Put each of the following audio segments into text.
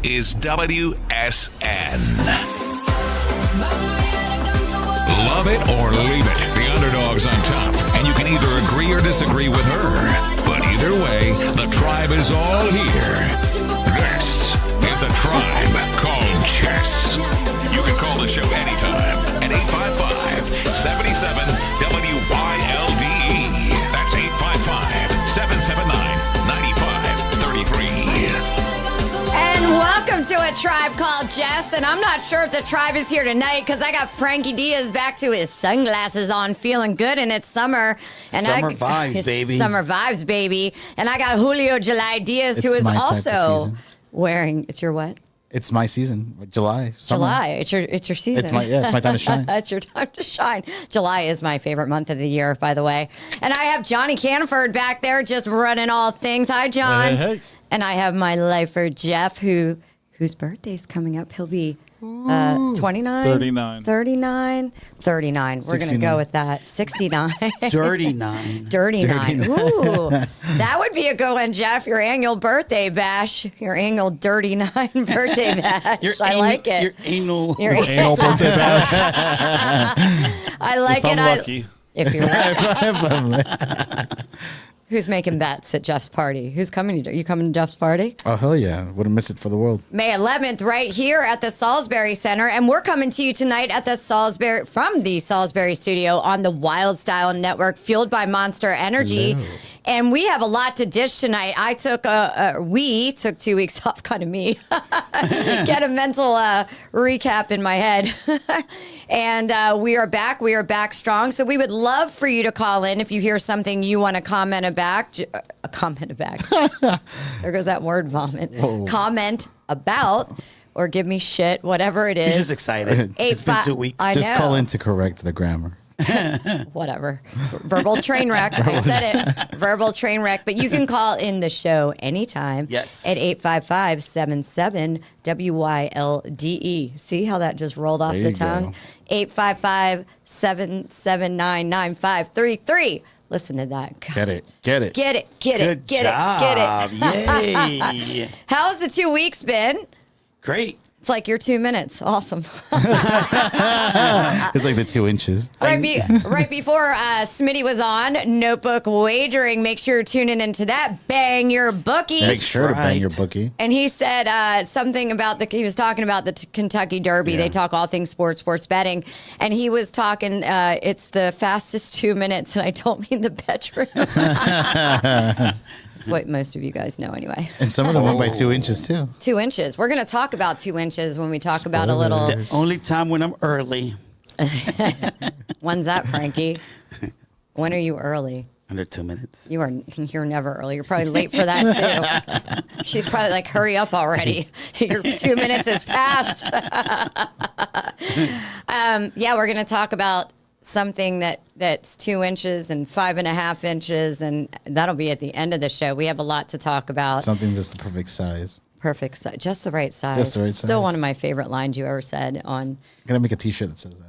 is WSN. Love it or leave it. The underdog's on top, and you can either agree or disagree with her. But either way, the tribe is all here. This is a tribe called Jess. You can call the show anytime at 855-77-WYLDE. That's 855-779-9533. And welcome to a tribe called Jess. And I'm not sure if the tribe is here tonight because I got Frankie Diaz back to his sunglasses on, feeling good, and it's summer. And Summer vibes, baby. Summer vibes, baby. And I got Julio July Diaz, who is my type of also season. wearing. It's your what? It's my season, July. Summer. July. It's your season. It's my time to shine. It's your time to shine. July is my favorite month of the year, by the way. And I have Johnny Canford back there just running all things. Hi, John. Hey. And I have my lifer, Jeff, whose birthday's coming up. He'll be 29? 39. 39? 39. We're going to 69. go with that. 69. Dirty nine. Dirty nine. Ooh, that would be a good one, Jeff. Your annual birthday bash. Your annual Dirty Nine birthday bash. I like it. Your anal. Your Anal birthday bash. I like If it. I'm lucky. If you're Who's making bets at Jeff's party? Who's coming? You coming to Jeff's party? Oh, hell yeah. Wouldn't miss it for the world. May 11th, right here at the Salisbury Center. And we're coming to you tonight at the from the Salisbury studio on the Wylde Style Network, fueled by Monster Energy. Hello. And we have a lot to dish tonight. We took 2 weeks off, kind of me. Get a mental recap in my head. And we are back. We are back strong. So we would love for you to call in if you hear something you want to comment about. There goes that word vomit. Whoa. Comment about or give me shit, whatever it is. He's just excited. It's been 2 weeks. I Just know. call in to correct the grammar. Whatever. Verbal train wreck. I said it. Verbal train wreck. But you can call in the show anytime. Yes. At 855-77-WYLDE. See how that just rolled off There the you tongue? go. 855-779-9533. Listen to that. God. Get it. Get it. Get it. Get Good it. Get job. it. Get it. Yay. How's the 2 weeks been? Great. It's like your 2 minutes. Awesome. It's like the 2 inches. Right before Smitty was on, Notebook Wagering. Make sure you're tuning into that. Bang your bookie. Make sure to bang right. your bookie. And he said something about he was talking about the Kentucky Derby. Yeah. They talk all things sports betting. And he was talking, it's the fastest 2 minutes. And I don't mean the bedroom. That's what most of you guys know anyway. And some of them went by 2 inches, too. 2 inches. We're going to talk about 2 inches when we talk about a little. Spoilers. The only time when I'm early. When's that, Frankie? When are you early? Under 2 minutes. You're never early. You're probably late for that too. She's probably like, hurry up already. Your 2 minutes has passed. Yeah, we're gonna talk about something that's 2 inches and 5.5 inches, and that'll be at the end of the show. We have a lot to talk about. Something that's the perfect size. Perfect size, just the right size. Just the right Still size. one of my favorite lines you ever said on I'm going to make a t-shirt that says that.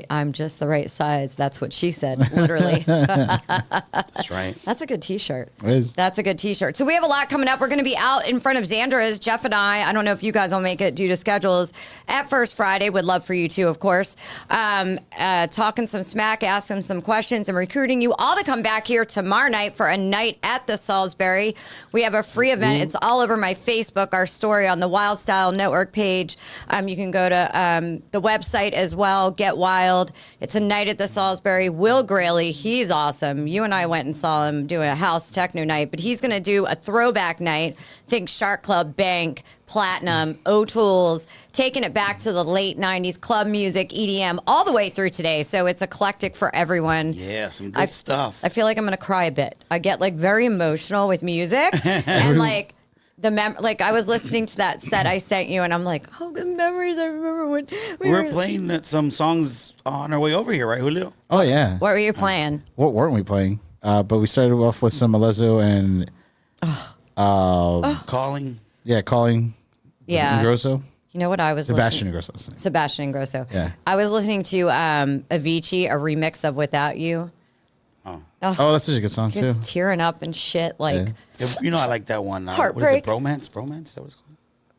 I'm just the right size. That's what she said, literally. That's right. That's a good t-shirt. It is. That's a good t-shirt. So we have a lot coming up. We're going to be out in front of Xandra's, Jeff and I don't know if you guys will make it due to schedules, at First Friday. Would love for you to, of course. Talking some smack, asking some questions, and recruiting you all to come back here tomorrow night for a night at the Salisbury. We have a free event. It's all over my Facebook, our story on the Wylde Style Network page. You can go to the website as well, Get Wild. It's a night at the Salisbury. Will Grayley, he's awesome. You and I went and saw him do a house techno night, but he's going to do a throwback night. Think Shark Club, Bank, Platinum, O'Toole's, taking it back to the late 90s, club music, EDM, all the way through today. So it's eclectic for everyone. Yeah, some good stuff. I feel like I'm going to cry a bit. I get like very emotional with music and like I was listening to that set I sent you, and I'm like, oh, good memories. I remember when we We're playing some songs on our way over here, right, Julio? Oh, yeah. What were you playing? What weren't we playing? But we started off with some Alezo and... Calling. Yeah, Calling. Yeah. Ingrosso. You know what I was Sebastian listening? Ingrosso. Sebastian Ingrosso. Yeah. I was listening to Avicii, a remix of Without You. Oh, that's such a good song, too. It's tearing up and shit. Like, Yeah. You know, I like that one. Was Heartbreak. it Bromance? Bromance? Is that what it's called?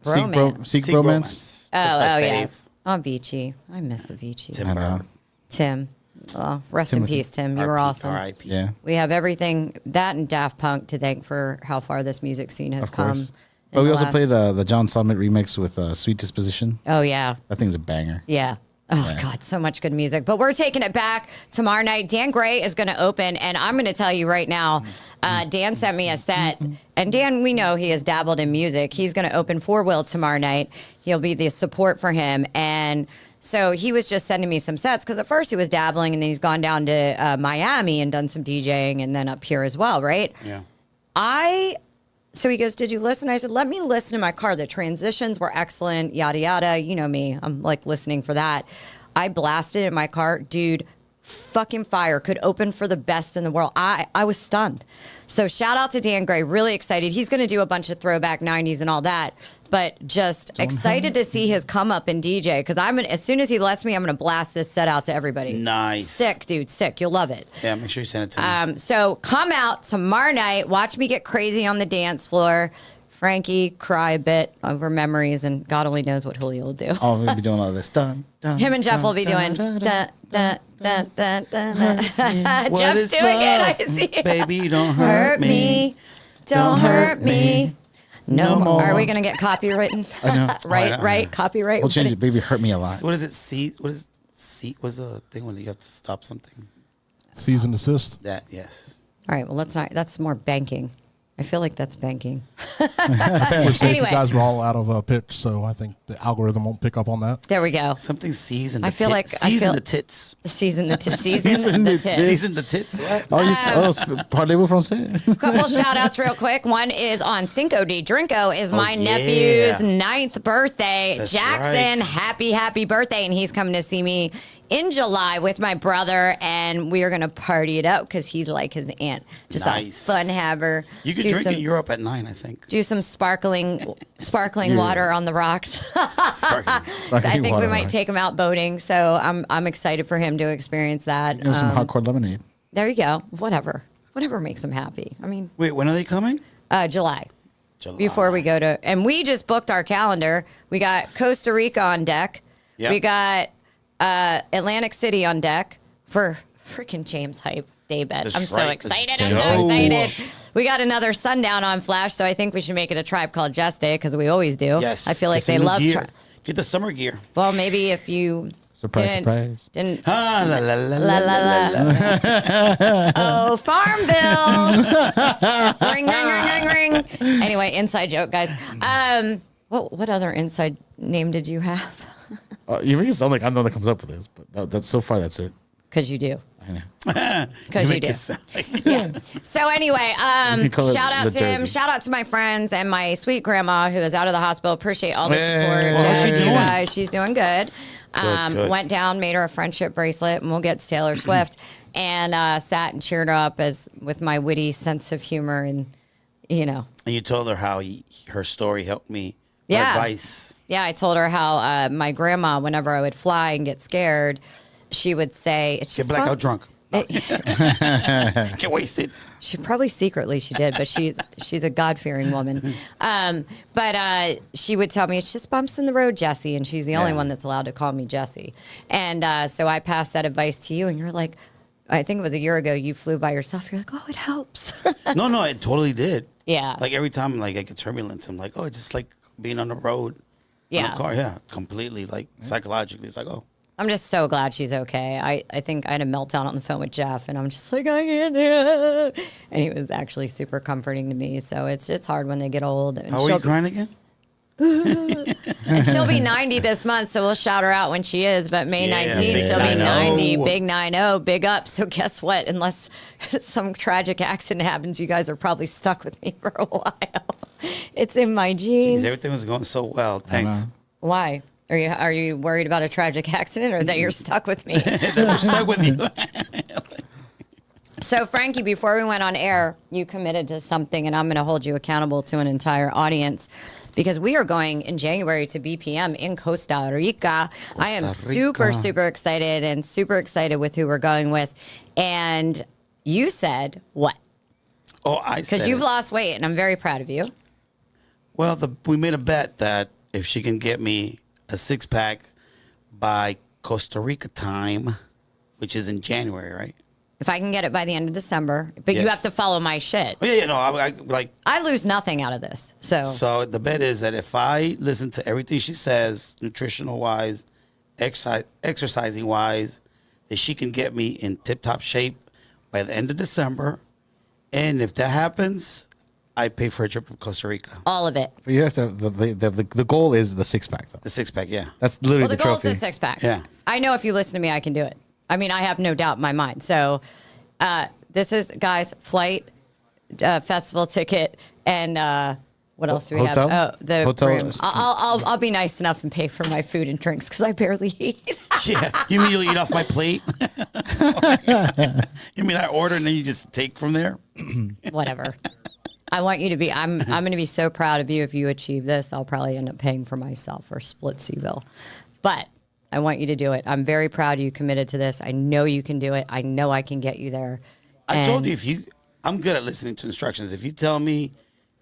Romance. Seek Romance. That's my Yeah. fave. Oh, Beachy. I miss Avicii. Tim I know. Burr. Tim. Oh, rest in Timothy. peace, Tim. You were awesome. R.I.P. Yeah. We have everything, that and Daft Punk, to thank for how far this music scene has Of come. course. But we also played the John Summit remix with Sweet Disposition. Oh, yeah. That thing's a banger. Yeah. Oh, God, so much good music. But we're taking it back tomorrow night. Dan Gray is going to open, and I'm going to tell you right now, Dan sent me a set. And Dan, we know he has dabbled in music. He's going to open for Wylde tomorrow night. He'll be the support for him. And so he was just sending me some sets, because at first he was dabbling, and then he's gone down to Miami and done some DJing, and then up here as well, right? Yeah. So he goes, did you listen? I said, let me listen in my car. The transitions were excellent, yada, yada. You know me. I'm like listening for that. I blasted in my car. Dude, fucking fire. Could open for the best in the world. I was stunned. So shout out to Dan Gray. Really excited. He's going to do a bunch of throwback 90s and all that. But just excited to see his come up in DJ, because as soon as he lets me, I'm going to blast this set out to everybody. Nice. Sick, dude. Sick. You'll love it. Yeah, make sure you send it to me. So come out tomorrow night. Watch me get crazy on the dance floor. Frankie cry a bit over memories, and God only knows what Julio will do. Oh, we'll be doing all this. Dun, dun, Him and Jeff dun, will be dun, doing. dun, dun. What Jeff's is doing love? it. I see. Baby, don't Hurt me. Don't hurt me. No No more. more. Are we gonna get copywritten? I know. Right, Oh, yeah. right. Copyright. We'll change it. Baby, hurt me a lot. What is it? C? What is C? What's the thing when you have to stop something? Cease and desist. That, yes. All right. Well, let's not. That's more banking. I feel like that's banking. We're safe. Anyway. You guys were all out of pitch, so I think the algorithm won't pick up on that. There we go. Something season the I feel like- I season feel- the tits. Season the tits. Season the tits. Season the tits. What? Oh, parlez-vous français? Couple shout outs real quick. One is on Cinco de Drinko is my yeah. nephew's 9th birthday. That's Jackson, right. happy birthday. And he's coming to see me in July with my brother, and we are going to party it up because he's like his aunt. Just Nice. a fun haver. You could Do drink some- in Europe at 9, I think. Do some sparkling water on the rocks. I think we might take him out boating, so I'm excited for him to experience that. You know, some hardcore lemonade. There you go. Whatever makes him happy. I mean, Wait, when are they coming? July. July. Before we go to, and we just booked our calendar. We got Costa Rica on deck. Yep. We got Atlantic City on deck for freaking James Hype Daybet. That's I'm so right. excited. Let's I'm so go. excited. We got another Sundown on Flash, so I think we should make it a Tribe Called Jess Day, because we always do. Yes. I feel like Get some they new love. gear. Get the summer gear. Well, maybe if you Surprise, surprise. didn't. Ah, la, la, la, La, la, la, la, la. Oh, Farmville. Ring, ring, ring, ring, ring. Anyway, inside joke, guys. What other inside name did you have? You make it sound like I'm the one that comes up with this, but that's so far, that's it. Because you do. I know. Because you make do. it sound like- Yeah. So anyway, can call it shout out the to him. derby. Shout out to my friends and my sweet grandma who is out of the hospital. Appreciate all the Hey. support. Well, how's Jess, she you doing? guys, she's doing good. Good. Went down, made her a friendship bracelet, and we'll get to Taylor Swift. And sat and cheered her up with my witty sense of humor, and And you told her how her story helped me. Yeah. Advice. Yeah, I told her how my grandma, whenever I would fly and get scared, she would say, "It's Get just blackout fun." drunk. Get wasted. She probably secretly she did, but she's a God-fearing woman. But she would tell me, it's just bumps in the road, Jessie, and she's the only Yeah. one that's allowed to call me Jessie. And so I passed that advice to you, and you're like, I think it was a year ago, you flew by yourself. You're like, oh, it helps. No, it totally did. Yeah. Like every time like I get turbulence, I'm like, oh, it's just like being on the road. Yeah. In a car, yeah. Completely like psychologically. It's like, oh. I'm just so glad she's okay. I think I had a meltdown on the phone with Jeff, and I'm just like, I can't do it. And he was actually super comforting to me. So it's hard when they get old. And How are you crying again? And she'll be 90 this month, so we'll shout her out when she is. But May Yeah, 19th, big she'll be 90. 90. Big 90, big up. So guess what? Unless some tragic accident happens, you guys are probably stuck with me for a while. It's in my genes. Jeez, everything was going so well. Thanks. Why? Are you worried about a tragic accident, or that you're stuck with me? We're stuck with you. So, Frankie, before we went on air, you committed to something, and I'm going to hold you accountable to an entire audience, because we are going in January to BPM in Costa Rica. I am Costa super, Rica. super excited, and super excited with who we're going with. And you said what? Oh, I said Because you've it. lost weight, and I'm very proud of you. Well, we made a bet that if she can get me a 6-pack by Costa Rica time, which is in January, right? If I can get it by the end of December, but you Yes. have to follow my shit. Oh, yeah, no, I lose nothing out of this. So So the bet is that if I listen to everything she says, nutritional wise, exercising wise, that she can get me in tip top shape by the end of December. And if that happens, I pay for a trip to Costa Rica. all of it. But you have to. The goal is the 6-pack though. The 6-pack, yeah. That's literally Well, the the goal is trophy. the 6-pack. Yeah. I know if you listen to me, I can do it. I mean, I have no doubt in my mind. So this is, guys, flight, festival ticket, and what else do we Hotel? have? Oh, the Hotel? room. I'll be nice enough and pay for my food and drinks because I barely eat. Yeah. You mean you'll eat off my plate? You mean I order and then you just take from there? Whatever. I want you to be. I'm going to be so proud of you if you achieve this. I'll probably end up paying for myself or split C-bill, but I want you to do it. I'm very proud of you committed to this. I know you can do it. I know I can get you there. I told you, I'm good at listening to instructions. If you tell me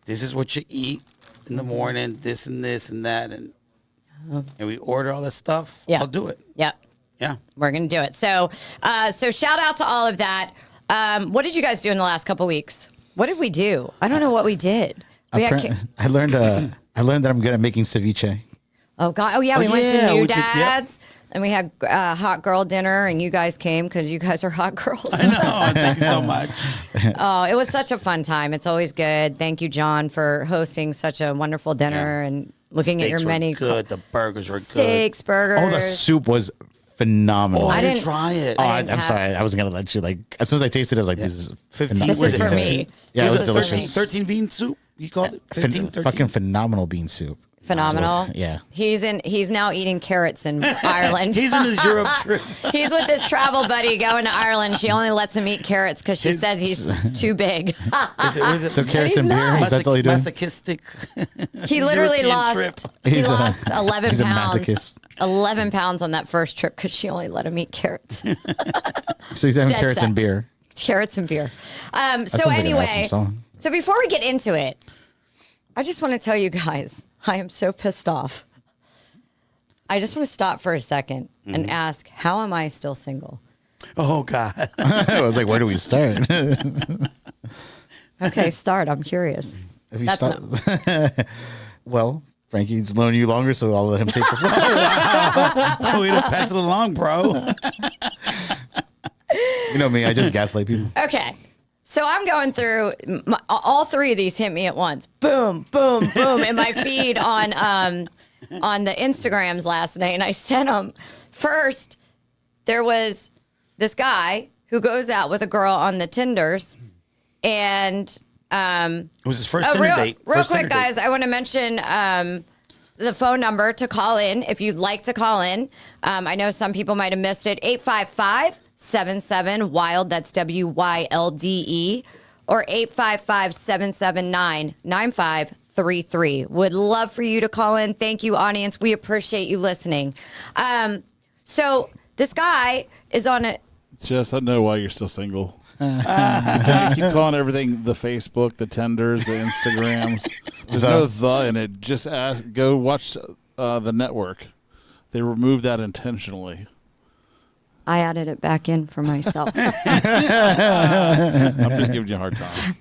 this is what you eat in the morning, this and this and that, and we order all that stuff, Yeah. I'll do it. Yep. Yeah. We're going to do it. So shout out to all of that. What did you guys do in the last couple weeks? What did we do? I don't know what we did. We had I learned that I'm good at making ceviche. oh God! Oh yeah, we Oh, went yeah, to New we did, yep. Dad's and we had hot girl dinner, and you guys came because you guys are hot girls. I know. Thank you so much. Oh, it was such a fun time. It's always good. Thank you, John, for hosting such a wonderful dinner and looking at Steaks your were menu. good. The burgers were good. Steaks, burgers. Oh, the soup was phenomenal. Oh, I didn't didn't- try it. Oh, I didn't I'm have- sorry. I wasn't gonna let you. Like, as soon as I tasted it, I was like, "This is 15. This was is it for me. 15? Yeah, it was it delicious. 13 bean soup? You called it 15, 13? Fucking phenomenal bean soup. Phenomenal. Yeah. He's now eating carrots in Ireland. He's in his Europe trip. He's with his travel buddy going to Ireland. She only lets him eat carrots because she says he's too big. Is it So carrots He's and beer. not. Is that all you do? Masochistic. He literally European trip. he lost 11 he's a pounds. masochist. 11 pounds on that first trip because she only let him eat carrots. So he's having Dead carrots set. and beer. Carrots and beer. So sounds like an anyway, awesome song. so before we get into it, I just want to tell you guys, I am so pissed off. I just want to stop for a second and ask, how am I still single? Oh, God. I was like, where do we start? Okay, start. I'm curious. If you That's start, well, Frankie's known you longer, so I'll let him take the floor. Way to pass it along, bro. You know me, I just gaslight people. Okay. So I'm going through all three of these hit me at once. Boom, boom, boom in my feed on the Instagrams last night, and I sent them. First, there was this guy who goes out with a girl on the Tinders, and It was his first Tinder date. real First quick, Tinder date. guys, I want to mention the phone number to call in if you'd like to call in. I know some people might have missed it. 855-77-WYLDE. That's WYLDE. Or 855-779-9533. Would love for you to call in. Thank you, audience. We appreciate you listening. So this guy is on a... Jess, I know why you're still single. You keep calling everything the Facebook, the Tenders, the Instagrams. There's no "the" in it. Just go watch the network. They removed that intentionally. I added it back in for myself. I'm just giving you a hard time.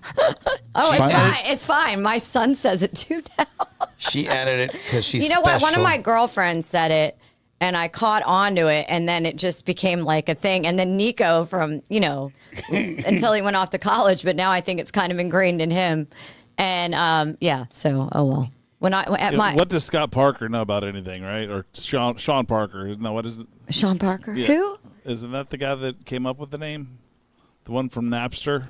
Oh, it's Fine. fine. It's fine. My son says it too now. She added it because she's You know what? One of special. my girlfriends said it, and I caught on to it, and then it just became like a thing. And then Nico from, until he went off to college, but now I think it's kind of ingrained in him. And yeah, so, oh well. When I at my What does Scott Parker know about anything, right? Or Sean Parker? No, what is it? Sean Parker, Yeah. who? Isn't that the guy that came up with the name? The one from Napster?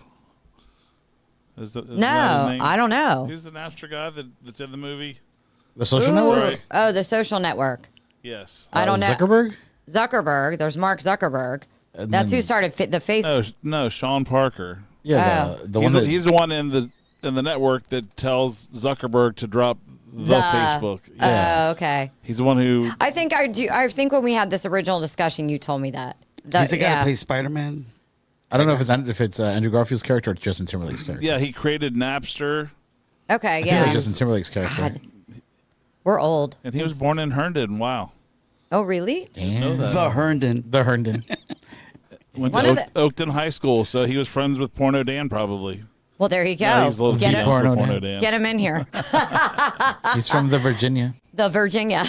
Isn't that his No, name? I don't know. Who's the Napster guy that's in the movie? The social Ooh. network? Right. Oh, the social network. Yes. I don't know. Zuckerberg? Zuckerberg. There's Mark Zuckerberg. That's who started the face. No, Sean Parker. Yeah, Oh. the one that He's the one in the network that tells Zuckerberg to drop the Facebook. Oh, okay. He's the one who. I think I do. I think when we had this original discussion, you told me that. He's the guy yeah. that plays Spider-Man. I don't know if it's Andrew Garfield's character or Justin Timberlake's character. Yeah, he created Napster, Okay, I think yeah. like Justin Timberlake's character. God. We're old. And he was born in Herndon. Wow. Oh, really? Damn. The Herndon. The Herndon. Went One to of the- Oakton High School, so he was friends with Porno Dan probably. Well, there you go. No, he's a little Get too him, young for Porno Porno Dan. Dan. get him in here. He's from the Virginia. The Virginia,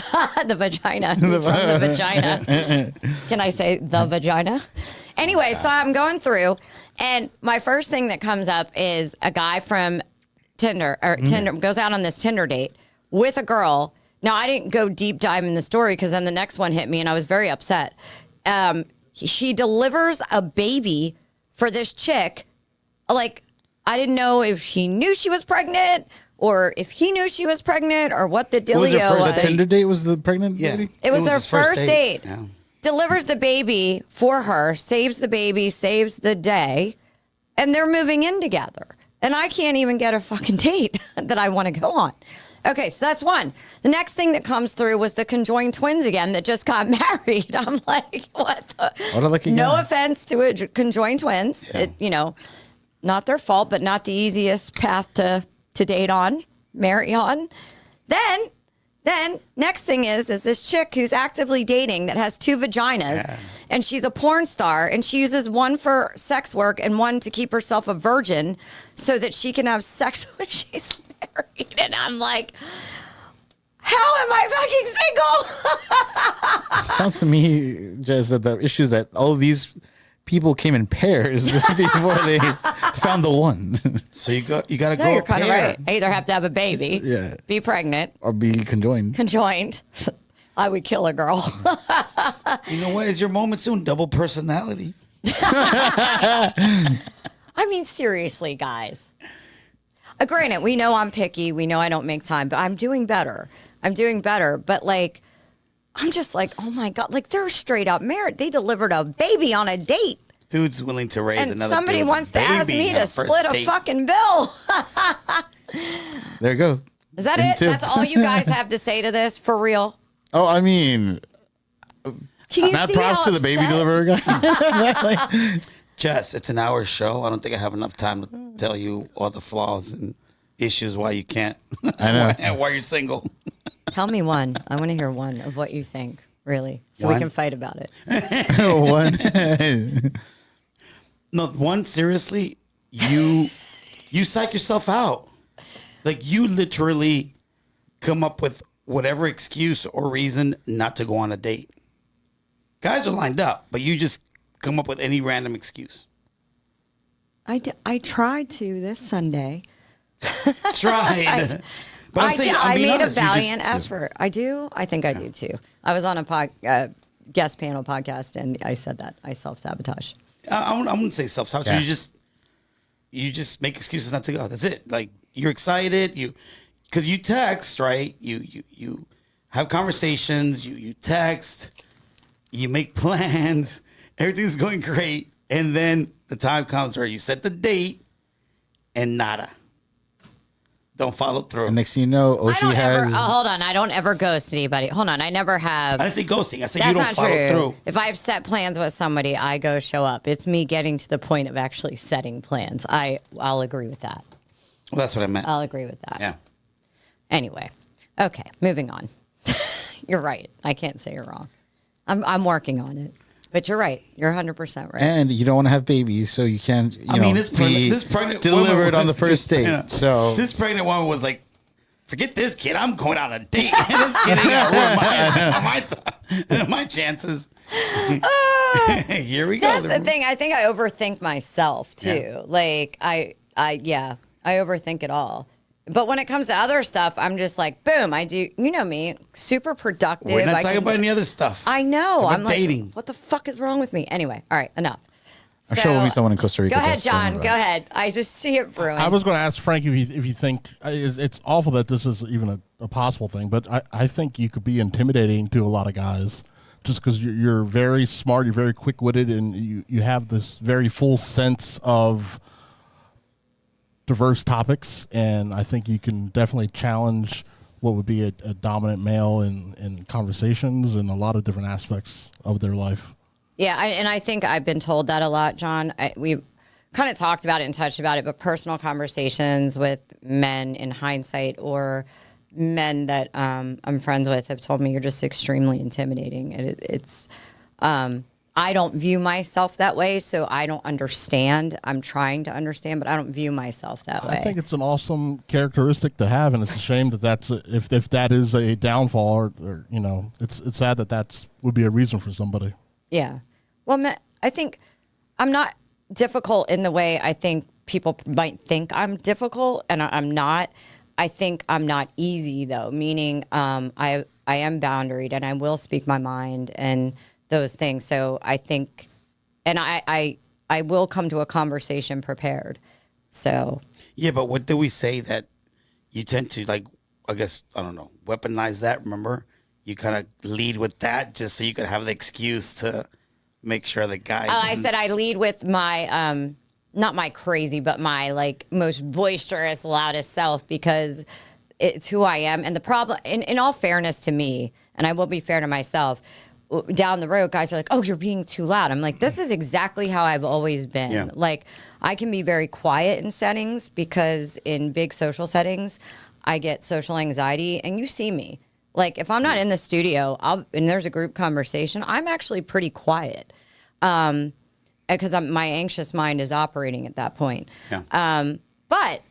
the vagina. He's from the vagina. Can I say the vagina? Anyway, so I'm going through, and my first thing that comes up is a guy from Tinder goes out on this Tinder date with a girl. Now, I didn't go deep dive in the story because then the next one hit me, and I was very upset. She delivers a baby for this chick. Like, I didn't know if she knew she was pregnant or if he knew she was pregnant or what the was your dealio first was. The Tinder date was the pregnant Yeah. lady? It was their his first date. Yeah. Delivers the baby for her, saves the baby, saves the day, and they're moving in together. And I can't even get a fucking date that I want to go on. Okay, so that's one. The next thing that comes through was the conjoined twins again that just got married. I'm like, what the? What a lucky No guy. offense to conjoined twins. It, not their fault, but not the easiest path to date on, marry on. Then next thing is this chick who's actively dating that has two vaginas, and she's a porn star, and she uses one for sex work and one to keep herself a virgin so that she can have sex when she's married. And I'm like, how am I fucking single? Sounds to me, Jess, that the issue is that all of these people came in pairs before they found the one. So you got to No, go you're a kind of pair. right. I either have to have a baby, Yeah. be pregnant, Or be conjoined. conjoined. I would kill a girl. You know what? Is your moment soon? Double personality. I mean, seriously, guys. Granted, we know I'm picky. We know I don't make time, but I'm doing better. But like, I'm just like, oh my God, like they're straight up married. They delivered a baby on a date. Dude's willing to raise And another somebody dude's wants to ask baby me on to a first split a date. fucking bill. There it goes. Is that Me it? too. That's all you guys have to say to this? For real? Oh, I mean, Can you mad see props how to the baby upset- deliverer guy. Jess, it's an hour show. I don't think I have enough time to tell you all the flaws and issues why you can't. I know. and why you're single. Tell me one. I want to hear one of what you think, really, so we One? can fight about it. One. No, one, seriously, you psych yourself out. Like you literally come up with whatever excuse or reason not to go on a date. Guys are lined up, but you just come up with any random excuse. I tried to this Sunday. Tried. But I'm saying, I I'm being made honest, a you just- valiant effort. I do. I think I do too. I was on a guest panel podcast, and I said that I self-sabotage. I wouldn't say self-sabotage. Yes. You just make excuses not to go. That's it. Like you're excited, because you text, right? You have conversations, you text, you make plans, everything's going great, and then the time comes where you set the date and nada. Don't follow through. And next thing you know, I Oshi don't ever. has. Hold on. I don't ever ghost anybody. Hold on. I never have. I didn't say ghosting. I said That's you don't not follow true. through. If I've set plans with somebody, I go show up. It's me getting to the point of actually setting plans. I'll agree with that. Well, that's what I meant. I'll agree with that. Yeah. Anyway, okay, moving on. You're right. I can't say you're wrong. I'm working on it. But you're right. You're 100% right. And you don't want to have babies, so you can't. This pregnant delivered woman on the first date. Yeah. So this pregnant woman was like, "Forget this kid. I'm going on a date. This kid ain't gonna ruin my chances." Here we go. That's the thing. I think I overthink myself too. Yeah. Like I overthink it all. But when it comes to other stuff, I'm just like, boom, I do. You know me, super productive. We're not I talking can- about any other stuff. I know. It's about I'm like, dating. what the fuck is wrong with me? Anyway, all right, enough. I'm sure we'll meet someone in Costa Rica. Go ahead, that's going John. around. Go ahead. I just see it brewing. I was going to ask Frank if you think it's awful that this is even a possible thing, but I think you could be intimidating to a lot of guys just because you're very smart, you're very quick-witted, and you have this very full sense of diverse topics, and I think you can definitely challenge what would be a dominant male in conversations and a lot of different aspects of their life. Yeah, and I think I've been told that a lot, John. kind of talked about it and touched about it, but personal conversations with men in hindsight or men that I'm friends with have told me you're just extremely intimidating. It's I don't view myself that way, so I don't understand. I'm trying to understand, but I don't view myself that way. I think it's an awesome characteristic to have, and it's a shame that if that is a downfall, or it's sad that would be a reason for somebody. Yeah. Well, I think I'm not difficult in the way I think people might think I'm difficult, and I'm not. I think I'm not easy though, meaning I am boundaried and I will speak my mind and those things. So I think, and I will come to a conversation prepared. So Yeah, but what do we say that you tend to, like, I guess, I don't know, weaponize that, remember? You kind of lead with that just so you can have the excuse to make sure the guy I said I lead with my, not my crazy, but my like most boisterous, loudest self because it's who I am. And the problem, in all fairness to me, and I will be fair to myself, down the road, guys are like, oh, you're being too loud. I'm like, this is exactly how I've always been. Yeah. Like, I can be very quiet in settings because in big social settings, I get social anxiety, and you see me. Like, if I'm not in the studio and there's a group conversation, I'm actually pretty quiet because my anxious mind is operating at that point. Yeah. But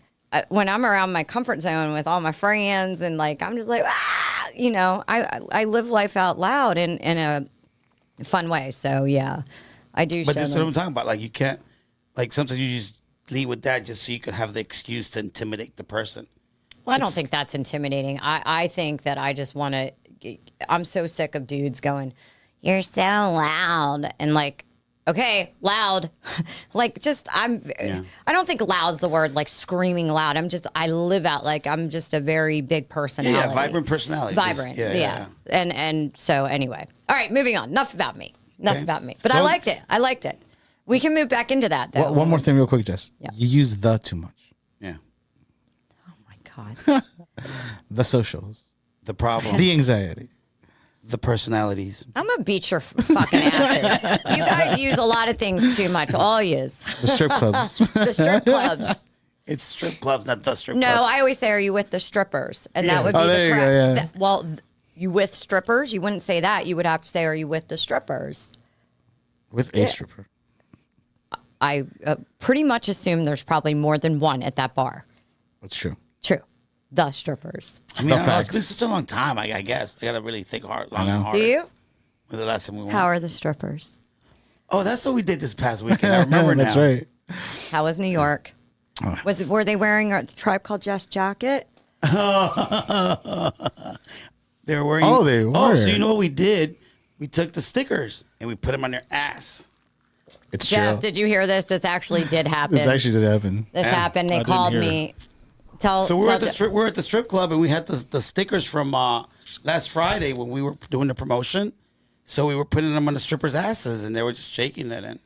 when I'm around my comfort zone with all my friends and, like, I'm just like, I live life out loud in a fun way. So, yeah, I do But show this is them. what I'm talking about. Like, you can't, like, sometimes you just lead with that just so you can have the excuse to intimidate the person. Well, I don't think that's intimidating. I think that I just want to. I'm so sick of dudes going, "You're so loud," and like, okay, loud. Like, just I don't think loud's the word. Like screaming loud. I live out. Like I'm just a very big personality. Yeah, vibrant personality. Vibrant. Just- yeah. And so anyway, all right, moving on. Enough about me. Okay. But I So- liked it. We can move back into that though. One more thing, real quick, Jess. Yeah. You use the too much. Yeah. Oh my god. The socials, The problem, the anxiety. the personalities. I'm gonna beat your fucking asses. You guys use a lot of things too much. All yous. The strip clubs. The strip clubs. It's strip clubs, not the strip No, club. I always say, "Are you with the strippers?" And Yeah. that would be Oh, the there you go, correct. yeah. You with strippers? You wouldn't say that. You would have to say, "Are you with the strippers?" With a stripper. I pretty much assume there's probably more than one at that bar. That's true. True. The strippers. I mean, The I don't know, it's facts. been such a long time, I guess. I got to really think long and hard. Do you? When the last time we went. How are the strippers? Oh, that's what we did this past weekend. I remember now. That's right. How was New York? Were they wearing a Tribe Called Jess jacket? They were wearing. Oh, they Oh, were. so you know what we did? We took the stickers and we put them on their ass. It's Jeff, true. did you hear this? This actually did happen. This actually did happen. This Yeah. happened. They I didn't called hear. me. So we're at the tell- we're at the strip club and we had the stickers from last Friday when we were doing the promotion. So we were putting them on the strippers' asses and they were just shaking it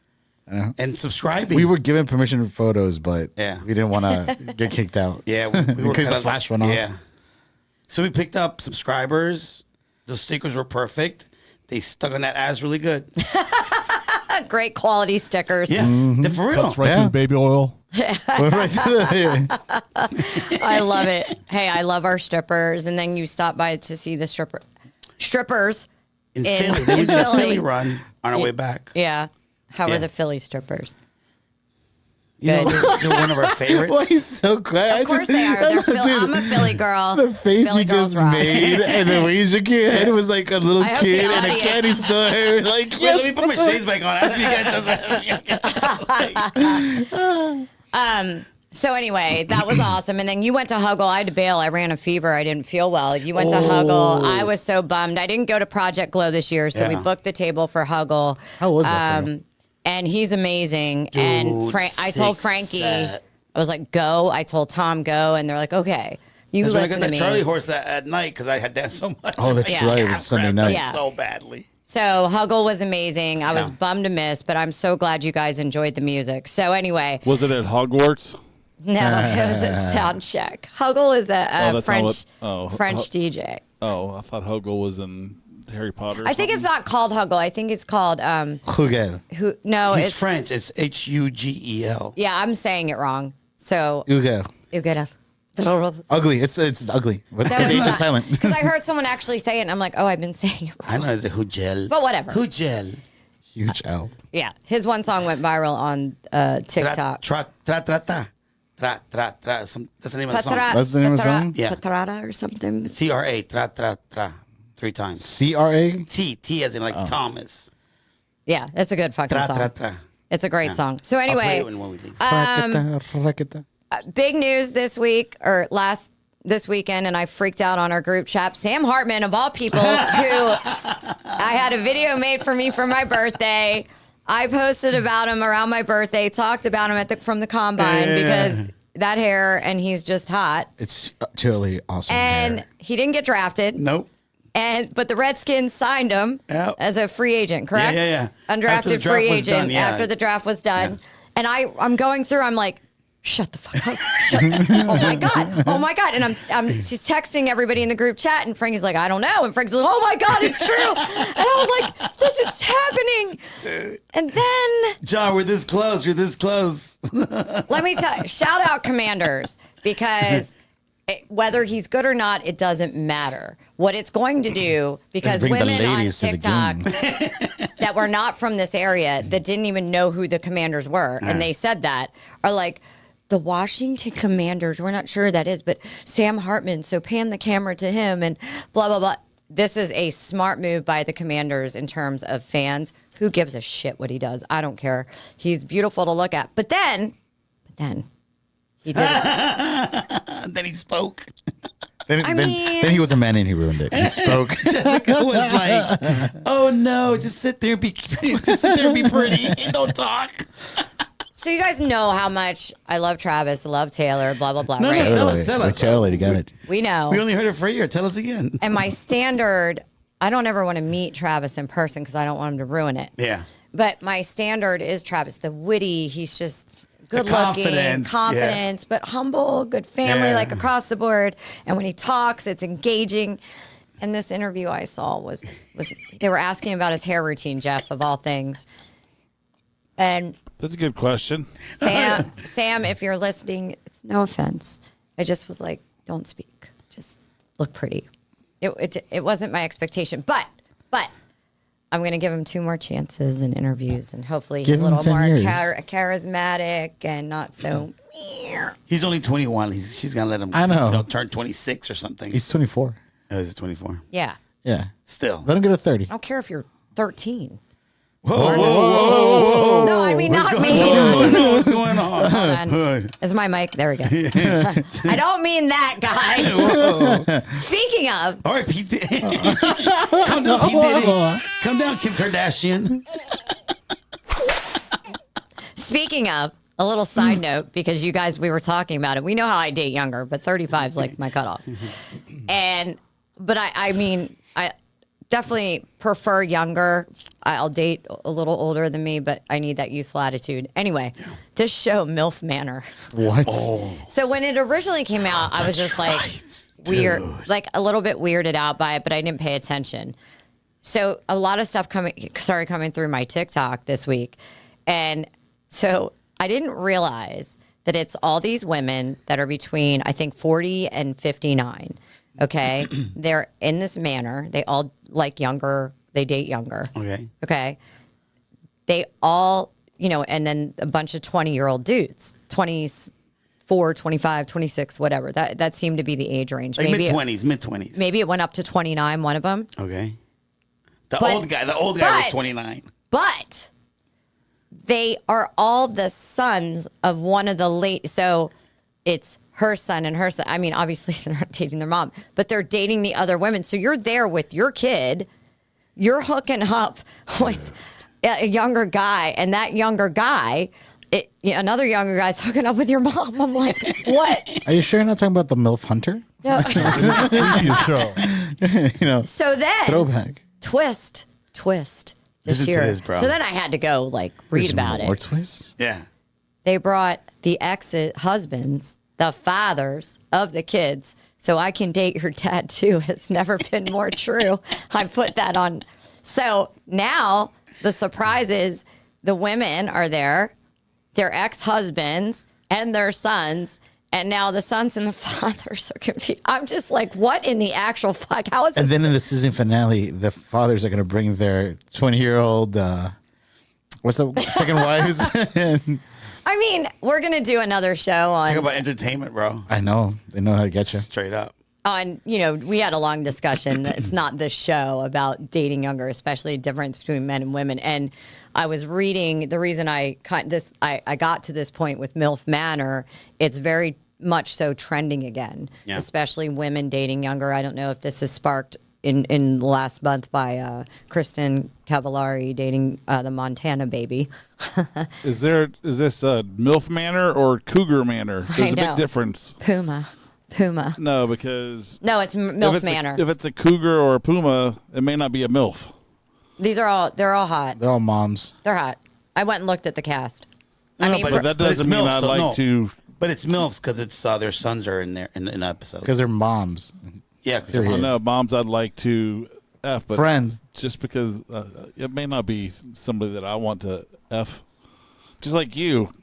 and subscribing. We were given permission for photos, but Yeah. we didn't want to get kicked out. Yeah, we were because the kinda- flash went off. Yeah. So we picked up subscribers. Those stickers were perfect. They stuck on that ass really good. Great quality stickers. Yeah, they're for real. Cuts right Yeah. through the baby oil. I love it. Hey, I love our strippers. And then you stop by to see the strippers. In In- Philly, then we in did a Philly. Philly run on our way back. Yeah. How Yeah. are the Philly strippers? You know, Good. they're one of our favorites. Why he's so quiet? Of course they are. I'm a Philly girl. The face Philly you girls just rock. made and the way you shook your head was like a little I hope kid the in a audience- candy store. Like, Wait, yes, let me put my that's shades back on. Ask me again. So anyway, that was awesome. And then you went to Huggle. I had to bail. I ran a fever. I didn't feel well. You went to Huggle. I was so bummed. I didn't go to Project Glow this year, so we Yeah. booked the table for Huggle. How was that for you? And he's amazing. And Dude, I told sick Frankie, set. I was like, go. I told Tom, go. And they're like, okay. You That's when I listen got to that me. Charlie horse at night because I had danced so much. Oh, that's Yeah. right. It Calf was Sunday cramped night. Yeah. so badly. So Huggle was amazing. I was Yeah. bummed to miss, but I'm so glad you guys enjoyed the music. So anyway, Was it at Hogwarts? no, it was at Soundcheck. Huggle is a that's not French what- oh, French DJ. Oh, I thought Hogle was in Harry Potter. Or I think it's something? not called Huggle. I think it's called Hugel. no, He's it's French. It's Hugel. Yeah, I'm saying it wrong. So Hugel. you get it. Ugly. It's ugly. Because the H is silent. Because I heard someone actually say it, and I'm like, oh, I've been saying it I wrong. know it's a Hugel. But whatever. Hugel. Huge L. Yeah, his one song went viral on TikTok. Tra, tra, tra, tra. Tra, tra, tra. That's the name of the song. That's the name of the song? Yeah. Patrata or something. Tra, tra, tra, tra. 3 times. CRA? T as in like Thomas. Yeah, it's a good fucking Tra, song. tra, tra. It's a great song. So I'll play anyway, it when we leave. Rakata. big news this week or this weekend, and I freaked out on our group chat. Sam Hartman, of all people, who I had a video made for me for my birthday. I posted about him around my birthday, talked about him from the combine because that hair, and he's just hot. It's totally awesome. And hair. he didn't get drafted. Nope. But the Redskins signed him Yep. as a free agent, correct? Yeah. Undrafted After the draft free was agent done, yeah. after the draft was done. Yeah. And I'm going through, I'm like, shut the fuck up. Oh my God. Oh my God. And she's texting everybody in the group chat, and Frankie's like, I don't know. And Frank's like, oh my God, it's true. And I was like, this is happening. Dude. And then John, we're this close. We're this close. let me tell you, shout out Commanders, because whether he's good or not, it doesn't matter. What it's going to do, because bring the women on ladies to the TikTok game. that were not from this area, that didn't even know who the Commanders were, and they said that, are like, the Washington Commanders, we're not sure who that is, but Sam Hartman, so pan the camera to him and blah, blah, blah. This is a smart move by the Commanders in terms of fans. Who gives a shit what he does? I don't care. He's beautiful to look at. But then he did it. Then he spoke. Then he was a man and he ruined it. He spoke. Jessica was like, "Oh no, just sit there and be pretty and don't talk." So you guys know how much I love Travis, love Taylor, blah, blah, blah, No, right? tell us. Totally, got it. We know. We only heard it for a year. Tell us again. And my standard, I don't ever want to meet Travis in person because I don't want him to ruin it. Yeah. But my standard is Travis, the witty. He's just good looking, confidence, confidence, but humble, good family, Yeah. like across the board. And when he talks, it's engaging. And this interview I saw was they were asking about his hair routine, Jeff, of all things. And That's a good question. Sam, if you're listening, it's no offense. I just was like, don't speak. Just look pretty. It wasn't my expectation, but I'm going to give him 2 more chances in interviews, and hopefully Give he's a him little 10 more years. charismatic and not so. He's only 21. She's gonna let him. I know. Turn 26 or something. He's 24. Oh, is it 24? Yeah. Yeah. Still. Let him get a 30. I don't care if you're 13. Whoa. No, I mean, not me. What's going on? Hold on. Is my mic? There we go. I don't mean that, guys. Speaking of, All right, Pete. Come down, Pete Diddy. Come down, Kim Kardashian. Speaking of, a little side note, because you guys, we were talking about it. We know how I date younger, but 35 is like my cutoff. But I mean, I definitely prefer younger. I'll date a little older than me, but I need that youthful attitude. Anyway, this show, MILF Manor. What? So when it originally came out, I was just like weird, like a little bit weirded out by it, but I didn't pay attention. So a lot of stuff started coming through my TikTok this week. And so I didn't realize that it's all these women that are between, I think, 40 and 59. Okay. They're in this manor. They all like younger. They date younger. Okay. Okay. They all, and then a bunch of 20-year-old dudes, 24, 25, 26, whatever. That seemed to be the age range. Like Maybe mid-20s. Maybe it went up to 29, one of them. Okay. The But- old guy was but- 29. But they are all the sons of one of the late. So it's her son and her son. I mean, obviously they're not dating their mom, but they're dating the other women. So you're there with your kid. You're hooking up with a younger guy, and that younger guy, another younger guy's hooking up with your mom. I'm like, what? Are you sure you're not talking about the MILF Hunter? No. Preview show. So then, Throwback. twist this Listen to year. this, bro. So then I had to go read There's about more it. twists? Yeah. They brought the husbands, the fathers of the kids, so I can date your dad too has never been more true. I put that on. So now the surprise is the women are there, their ex-husbands and their sons, and now the sons and the fathers are confused. I'm just like, what in the actual fuck? How is this? And then in the season finale, the fathers are going to bring their 20-year-old, what's the second wives? I mean, we're going to do another show on. Talk about entertainment, bro. I know. They know how to get you. Straight up. On, we had a long discussion. It's not this show about dating younger, especially the difference between men and women. And I was reading the reason I got to this point with MILF Manor. It's very much so trending again, especially women dating younger. I don't know if this is sparked in the last month by Kristen Cavallari dating the Montana baby. Is this MILF Manor or Cougar Manor? There's a big difference. Puma. No, because it's MILF Manor. If it's a cougar or a puma, it may not be a MILF. They're all hot. They're all moms. They're hot. I went and looked at the cast. But that doesn't mean I'd like to. But it's MILFs because it's their sons are in there in the episode. Because they're moms. Yeah, because No, moms I'd like to F, but friends. Just because it may not be somebody that I want to F. Just like you,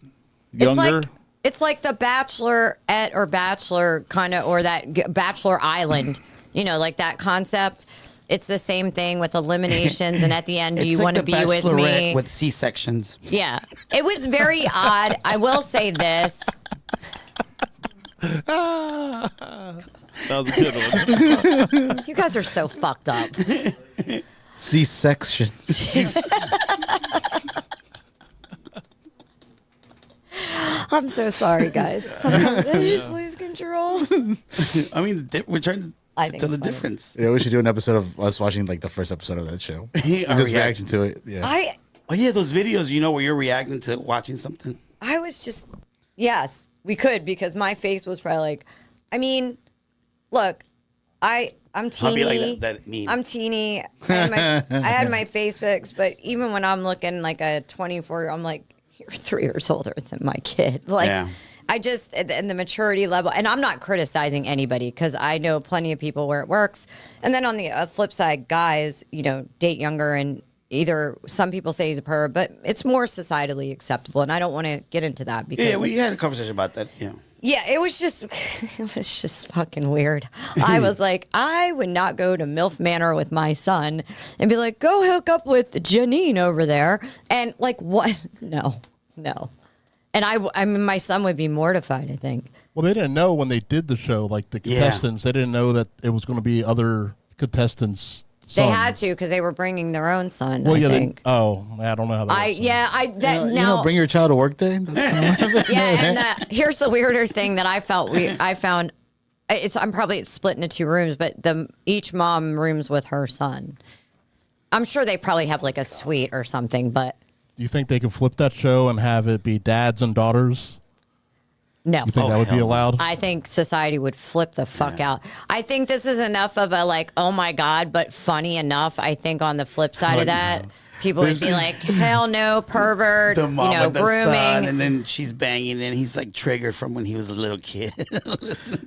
younger. It's like the Bachelorette or Bachelor kind of, or that Bachelor Island, like that concept. It's the same thing with eliminations, and at the end, do you want to be with me? With C-sections. Yeah, it was very odd. I will say this. That was a good one. You guys are so fucked up. C-sections. I'm so sorry, guys. Sometimes I just lose control. I mean, we're trying to tell the difference. Yeah, we should do an episode of us watching like the first episode of that show. Just reaction to it. Yeah. Oh yeah, those videos, where you're reacting to watching something. I was just, yes, we could, because my face was probably like, I mean, look, I'm teeny. I'll be like that meme. I'm teeny. I had my Facebooks, but even when I'm looking like a 24, I'm like, you're 3 years older than my kid. I just, and the maturity level, and I'm not criticizing anybody because I know plenty of people where it works. And then on the flip side, guys, date younger, and either some people say he's a perv, but it's more societally acceptable. And I don't want to get into that because. Yeah, we had a conversation about that. Yeah. Yeah, it was just fucking weird. I was like, I would not go to MILF Manor with my son and be like, go hook up with Janine over there. And like, what? No. And I mean, my son would be mortified, I think. Well, they didn't know when they did the show, like the contestants, they didn't know that it was going to be other contestants' sons. They had to, because they were bringing their own son, well, I think. I don't know how that now, bring your child to work day. and here's the weirder thing that I found. I'm probably split into 2 rooms, but each mom rooms with her son. I'm sure they probably have like a suite or something, but. Do you think they could flip that show and have it be dads and daughters? No. You think that would be allowed? I think society would flip the fuck out. I think this is enough of a like, oh my God, but funny enough. I think on the flip side of that, people would be like, hell no, pervert, The mom with the grooming. son, and then she's banging, and he's like triggered from when he was a little kid.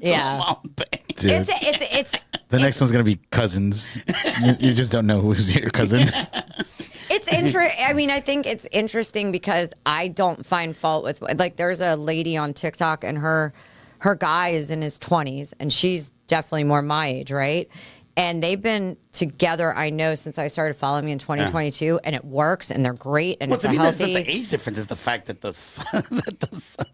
Yeah. Mom bang. Dude. It's The next one's gonna be cousins. You just don't know who's your cousin. It's interesting. I mean, I think it's interesting because I don't find fault with, like, there's a lady on TikTok and her guy is in his 20s and she's definitely more my age, right? And they've been together, I know, since I started following in 2022, and it works, and they're great, and it's a That's healthy. not the age difference; is the fact that the son, the son,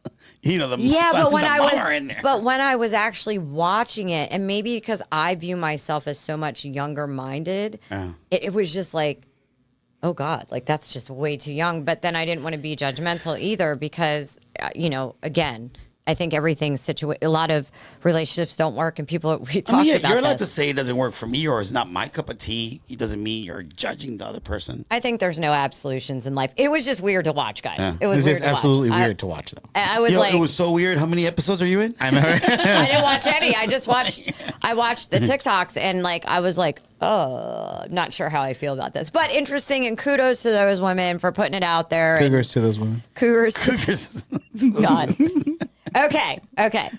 the Yeah, son but when and the I mom was, are in there. but when I was actually watching it, and maybe because I view myself as so much younger minded, it was just like, oh God, like that's just way too young. But then I didn't want to be judgmental either because, again, I think everything's a lot of relationships don't work, and we talked about you're allowed to this. say it doesn't work for me or it's not my cup of tea. It doesn't mean you're judging the other person. I think there's no absolutions in life. It was just weird to watch, guys. Yeah. It was This weird is to watch. absolutely weird to watch, though. I was like, it was so weird. How many episodes are you in? I know. I didn't watch any. I watched the TikToks, and like I was like, oh, not sure how I feel about this, but interesting. And kudos to those women for putting it out there. Cougars to those women. Cougars. God. Okay.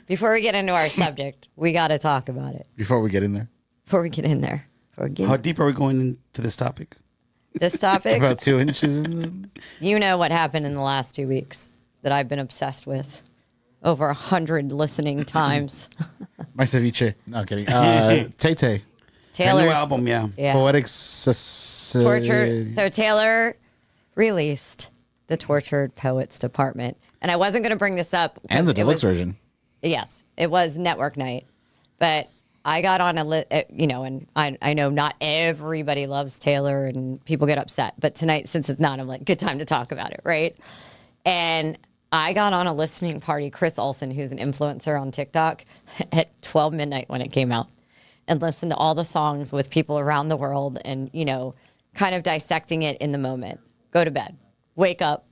Before we get into our subject, we got to talk about it. Before we get in there, How deep are we going into this topic? This topic, about 2 inches in. you know what happened in the last 2 weeks that I've been obsessed with. Over 100 listening times. My ceviche. No, I'm kidding. Tay Tay. Her Taylor's new album, yeah. Poetic Torture. So Taylor released the Tortured Poets Department, and I wasn't going to bring this up. And the it deluxe was- version. Yes, it was network night, but I got on a and I know not everybody loves Taylor and people get upset, but tonight, since it's not, I'm like, good time to talk about it, right? And I got on a listening party, Chris Olsen, who's an influencer on TikTok, at 12 midnight when it came out, and listened to all the songs with people around the world and, kind of dissecting it in the moment. Go to bed, wake up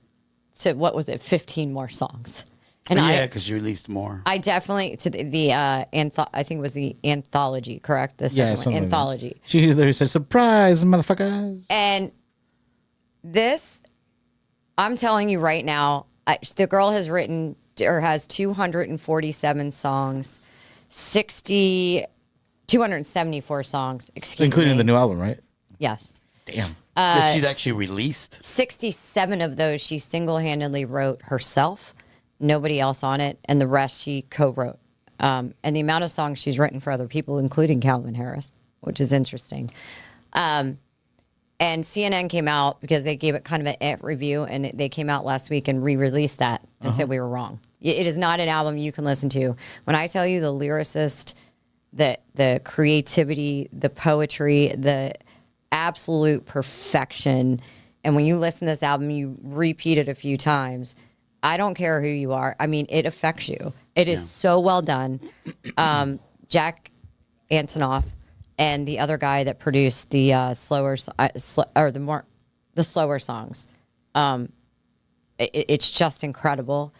to, 15 more songs. And Yeah, because you released more. I definitely to the I think it was the anthology, correct? The second one, Something like that. anthology. She literally said, "Surprise, motherfuckers!" And this, I'm telling you right now, the girl has written or has 247 songs, 274 songs, Including me. the new album, right? Yes. Damn. That she's actually released. 67 of those she single-handedly wrote herself, nobody else on it, and the rest she co-wrote. And the amount of songs she's written for other people, including Calvin Harris, which is interesting. And CNN came out because they gave it kind of an review, and they came out last week and re-released that and said we were wrong. It is not an album you can listen to. When I tell you the lyricist, the creativity, the poetry, the absolute perfection, and when you listen to this album, you repeat it a few times. I don't care who you are. I mean, it affects you. It is so well done. Jack Antonoff and the other guy that produced the slower songs. It's just incredible.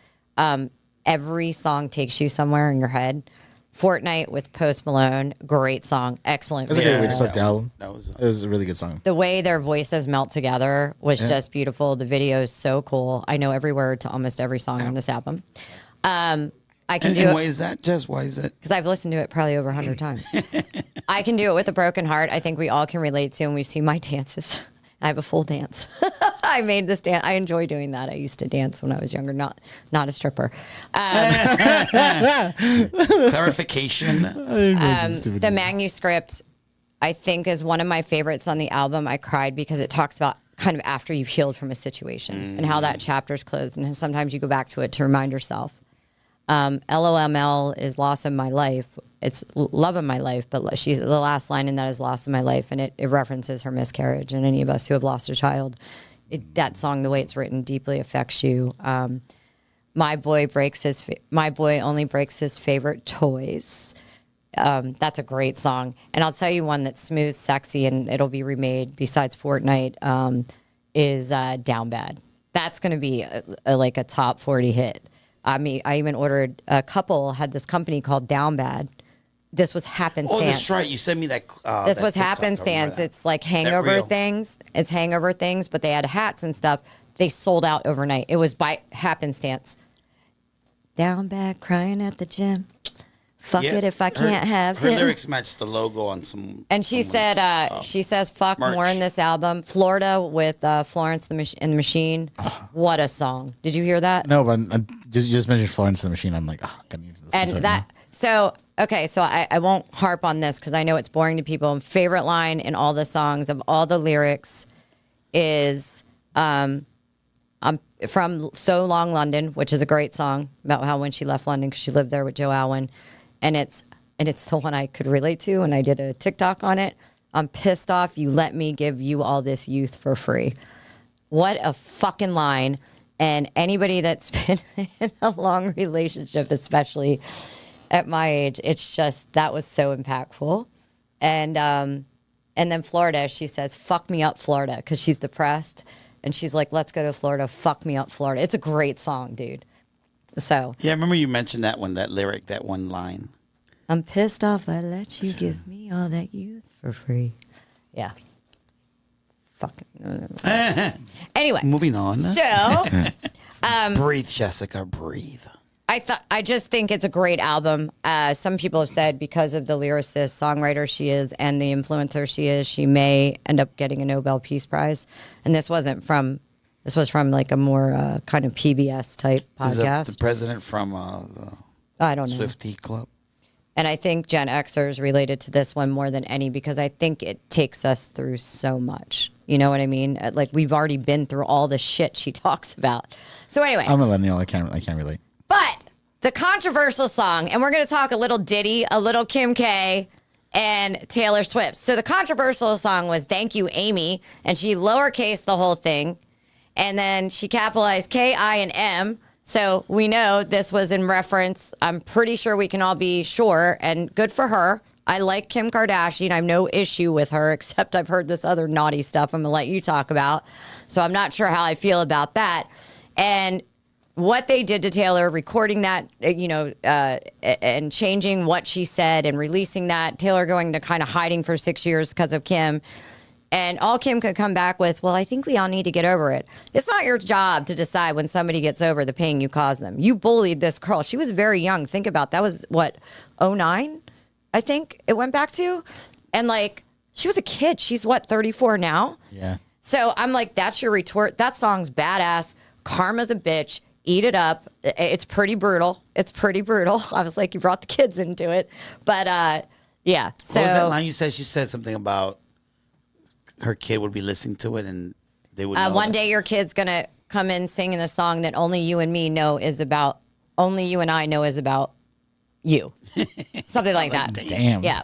Every song takes you somewhere in your head. Fortnite with Post Malone, great song, excellent. That's a video. good way to start the album. That was It was a really good song. The way their voices melt together was just beautiful. The video is so cool. I know every word to almost every song on this album. I can do and it why is that, Jess? Why is it? because I've listened to it probably over 100 times. I can do it with a broken heart. I think we all can relate to, and we've seen my dances. I have a full dance. I made this dance. I enjoy doing that. I used to dance when I was younger, not a stripper. Clarification. The manuscript, I think, is one of my favorites on the album. I cried because it talks about kind of after you've healed from a situation and how that chapter's closed. And sometimes you go back to it to remind yourself. LOML is loss of my life. It's love of my life, but the last line in that is loss of my life, and it references her miscarriage. And any of us who have lost a child, that song, the way it's written, deeply affects you. My boy only breaks his favorite toys. That's a great song, and I'll tell you one that's smooth, sexy, and it'll be remade. Besides Fortnite, is Down Bad. That's going to be like a top 40 hit. I mean, I even ordered had this company called Down Bad. This was happenstance. Oh, that's right. You sent me that. This that was TikTok. I remember happenstance. that. It's like That hangover reel. things. It's hangover things, but they had hats and stuff. They sold out overnight. It was by happenstance. Down bad, crying at the gym. Fuck Yeah, it if I can't have her him. lyrics matched the logo on some. And she someone's, said, she says, fuck merch. more in this album. Florida with Florence and the Machine. What a song. Did you hear that? No, but you just mentioned Florence and the Machine. I'm like, gotta need to listen And to it that, now. so, okay, so I won't harp on this because I know it's boring to people. Favorite line in all the songs of all the lyrics is I'm from So Long London, which is a great song about how when she left London because she lived there with Joe Alwyn. And it's the one I could relate to, and I did a TikTok on it. I'm pissed off you let me give you all this youth for free. What a fucking line. And anybody that's been in a long relationship, especially at my age, it's just, that was so impactful. And then Florida, she says, fuck me up, Florida, because she's depressed. And she's like, let's go to Florida, fuck me up, Florida. It's a great song, dude. So Yeah, I remember you mentioned that one, that lyric, that one line. I'm pissed off I let you give me all that youth for free. Yeah. Fucking. Anyway. Moving on. So Breathe, Jessica, breathe. I just think it's a great album. Some people have said because of the lyricist, songwriter she is, and the influencer she is, she may end up getting a Nobel Peace Prize. And this was from like a more kind of PBS type podcast. Is the president from I don't know. Swiftie Club? And I think Gen Xers related to this one more than any because I think it takes us through so much. You know what I mean? Like we've already been through all the shit she talks about. So anyway, I'm a millennial. I can't relate. but the controversial song, and we're going to talk a little Diddy, a little Kim K, and Taylor Swift. So the controversial song was "Thank You, Amy," and she lowercase the whole thing, and then she capitalized K, I, and M. So we know this was in reference. I'm pretty sure we can all be sure, and good for her. I like Kim Kardashian. I have no issue with her, except I've heard this other naughty stuff I'm going to let you talk about. So I'm not sure how I feel about that. And what they did to Taylor, recording that, and changing what she said and releasing that, Taylor going to kind of hiding for 6 years because of Kim. And all Kim could come back with, well, I think we all need to get over it. It's not your job to decide when somebody gets over the pain you caused them. You bullied this girl. She was very young. Think about that was what, 09, I think it went back to. And like, she was a kid. She's what, 34 now? Yeah. So I'm like, that's your retort. That song's badass. Karma's a bitch. Eat it up. It's pretty brutal. I was like, you brought the kids into it. But yeah. So What was that line you said? She said something about her kid would be listening to it and they would know one that. day your kid's going to come in singing the song that only you and me know is about, only you and I know is about you. Something like that. Damn. Yeah.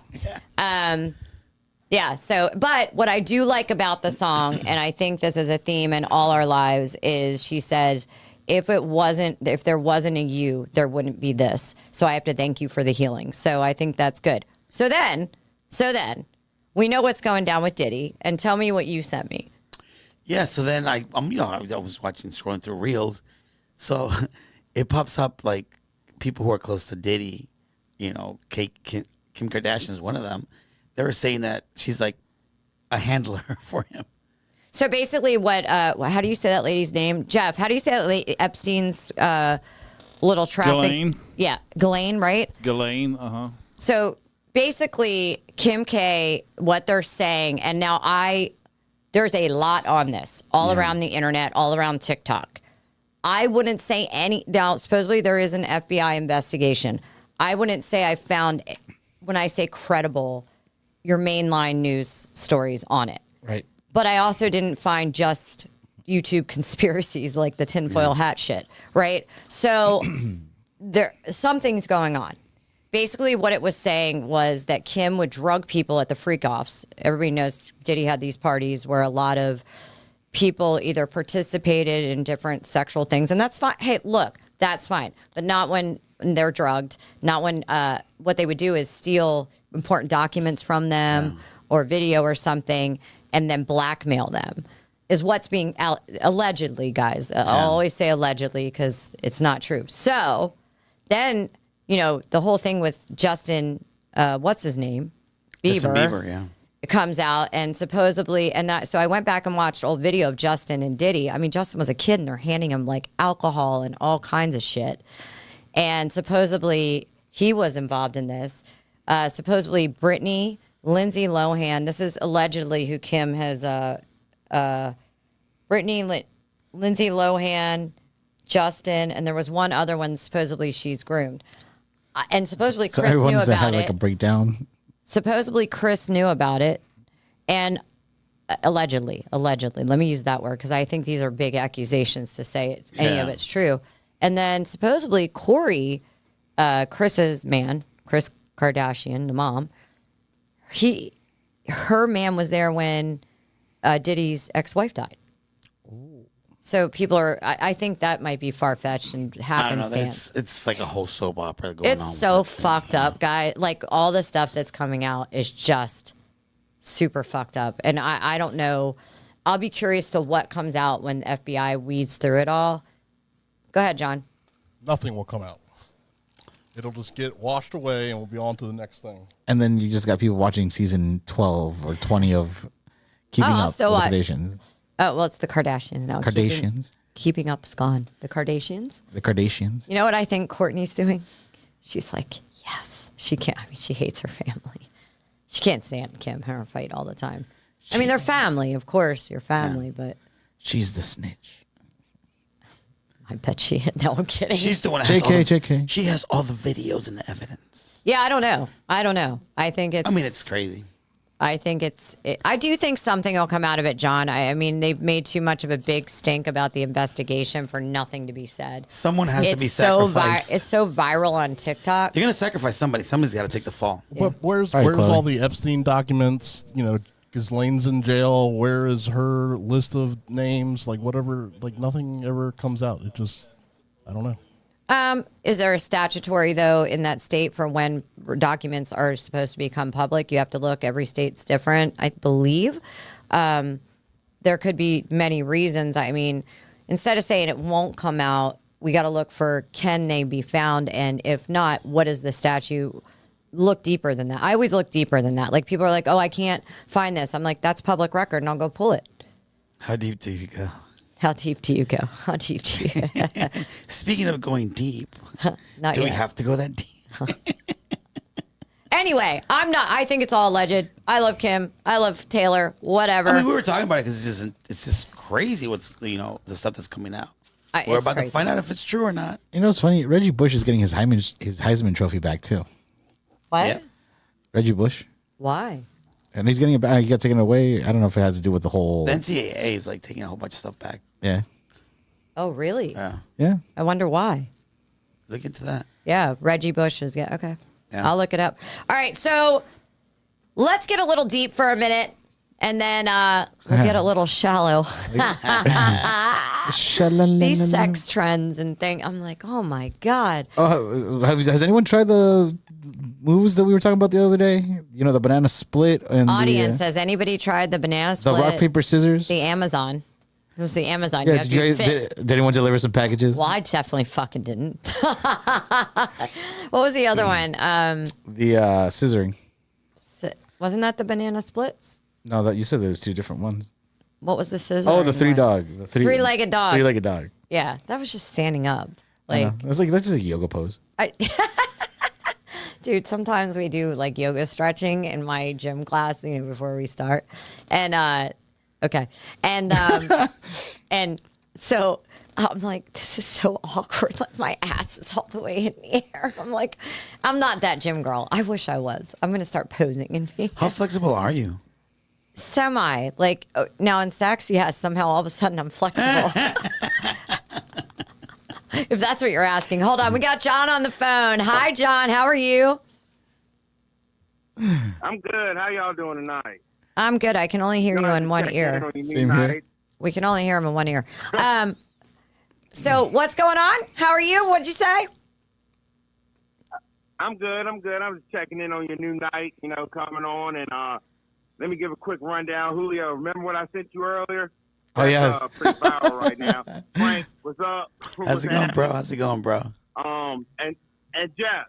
Yeah. So, but what I do like about the song, and I think this is a theme in all our lives, is she says, if there wasn't a you, there wouldn't be this. So I have to thank you for the healing. So I think that's good. So then we know what's going down with Diddy, and tell me what you sent me. Yeah, so then I was scrolling through Reels. So it pops up like people who are close to Diddy, Kim Kardashian is one of them. They were saying that she's like a handler for him. So basically, how do you say that lady's name? Jeff, how do you say that Epstein's little traffic? Ghislaine. Yeah, Ghislaine, right? Ghislaine, So basically, Kim K, what they're saying, and now there's a lot on this, all around the internet, all around TikTok. I wouldn't say now supposedly there is an FBI investigation. I wouldn't say I found, when I say credible, your mainline news stories on it. Right. But I also didn't find just YouTube conspiracies like the tinfoil hat shit, right? So something's going on. Basically, what it was saying was that Kim would drug people at the freak-offs. Everybody knows Diddy had these parties where a lot of people either participated in different sexual things, and that's fine. Hey, look, that's fine, but not when they're drugged. Not when what they would do is steal important documents from them or video or something, and then blackmail them. Is what's being allegedly, guys. I'll always say allegedly because it's not true. So then, the whole thing with Justin, what's his name? Justin Bieber, yeah. It comes out and supposedly, so I went back and watched old video of Justin and Diddy. I mean, Justin was a kid and they're handing him like alcohol and all kinds of shit. And supposedly he was involved in this. Supposedly Brittany, Lindsay Lohan, this is allegedly who Kim has, Brittany, Lindsay Lohan, Justin, and there was one other one supposedly she's groomed. And supposedly So Chris knew everyone's that about had like it. a breakdown. Supposedly Chris knew about it. And allegedly, let me use that word because I think these are big accusations to say any of it's true. And then supposedly Corey, Chris's man, Kris Kardashian, the mom, her man was there when Diddy's ex-wife died. So people are, I think that might be far-fetched and I don't know. happenstance. It's like a whole soap opera going on. It's so fucked up, guy. Like all the stuff that's coming out is just super fucked up. And I don't know. I'll be curious to what comes out when the FBI weeds through it all. Go ahead, John. Nothing will come out. It'll just get washed away and we'll be on to the next thing. And then you just got people watching season 12 or 20 of Keeping I'll Up still with the watch. Kardashians. Oh, well, it's the Kardashians now. Kardashians. Keeping Up's gone. The Kardashians. The Kardashians. You know what I think Courtney's doing? She's like, yes. She can't. I mean, she hates her family. She can't stand Kim. Her fight all the time. I mean, they're family, of course. You're family, but She's the snitch. I bet she. No, I'm kidding. She's the one that has JK. She has all the videos and the evidence. Yeah, I don't know. I think it's. I mean, it's crazy. I think I do think something will come out of it, John. I mean, they've made too much of a big stink about the investigation for nothing to be said. Someone has to be so sacrificed. it's so viral on TikTok. You're going to sacrifice somebody. Somebody's got to take the fall. But where's Chloe. all the Epstein documents? Ghislaine's in jail. Where is her list of names? Like whatever. Like nothing ever comes out. It just, I don't know. Is there a statutory, though, in that state for when documents are supposed to become public? You have to look. Every state's different, I believe. There could be many reasons. I mean, instead of saying it won't come out, we got to look for can they be found? And if not, what is the statute? Look deeper than that. I always look deeper than that. Like people are like, oh, I can't find this. I'm like, that's public record, and I'll go pull it. How deep do you go? How deep do you go? How deep do you Speaking of going deep, Not do we yet. have to go that deep? Anyway, I think it's all alleged. I love Kim. I love Taylor. Whatever. I mean, we were talking about it because it's just crazy what's, the stuff that's coming out. We're It's about to crazy. find out if it's true or not. You know, it's funny. Reggie Bush is getting his Heisman Trophy back too. What? Yeah. Reggie Bush, Why? and he's getting it back. He got taken away. I don't know if it had to do with the whole. The NCAA is like taking a whole bunch of stuff back. Yeah, Oh, really? Yeah. yeah. I wonder why. Look into that. Yeah, Reggie Bush is good. Okay. Yeah. I'll look it up. All right, so let's get a little deep for a minute, and then we'll get a little shallow. These sex trends and thing. I'm like, oh my God. Has anyone tried the moves that we were talking about the other day? You know, the banana split and Audience, has anybody tried the banana the split? rock paper scissors. The Amazon. It was the Amazon. Yeah, You have to be fit. did anyone deliver some packages? Well, I definitely fucking didn't. What was the other one? The scissoring. Wasn't that the banana splits? No, that you said there was two different ones. What was the scissor? Oh, the three-legged dog. Three-legged dog. Three-legged dog. Yeah, that was just standing up. I Like, know. That's just a yoga pose. dude, sometimes we do like yoga stretching in my gym class, before we start. And okay. And and so I'm like, this is so awkward. Like my ass is all the way in the air. I'm like, I'm not that gym girl. I wish I was. I'm gonna start posing in me. How flexible are you? Semi. Like now in sex, yes, somehow all of a sudden I'm flexible. If that's what you're asking. Hold on, we got John on the phone. Hi, John. How are you? I'm good. How y'all doing tonight? I'm good. I can only hear you in one ear. Same here. We can only hear him in one ear. So what's going on? How are you? What'd you say? I'm good. I'm just checking in on your new night, coming on. And let me give a quick rundown. Julio, remember what I sent you earlier? Oh, yeah. Pretty viral right now. Frank, what's up? How's it going, bro? How's it going, bro? And Jess,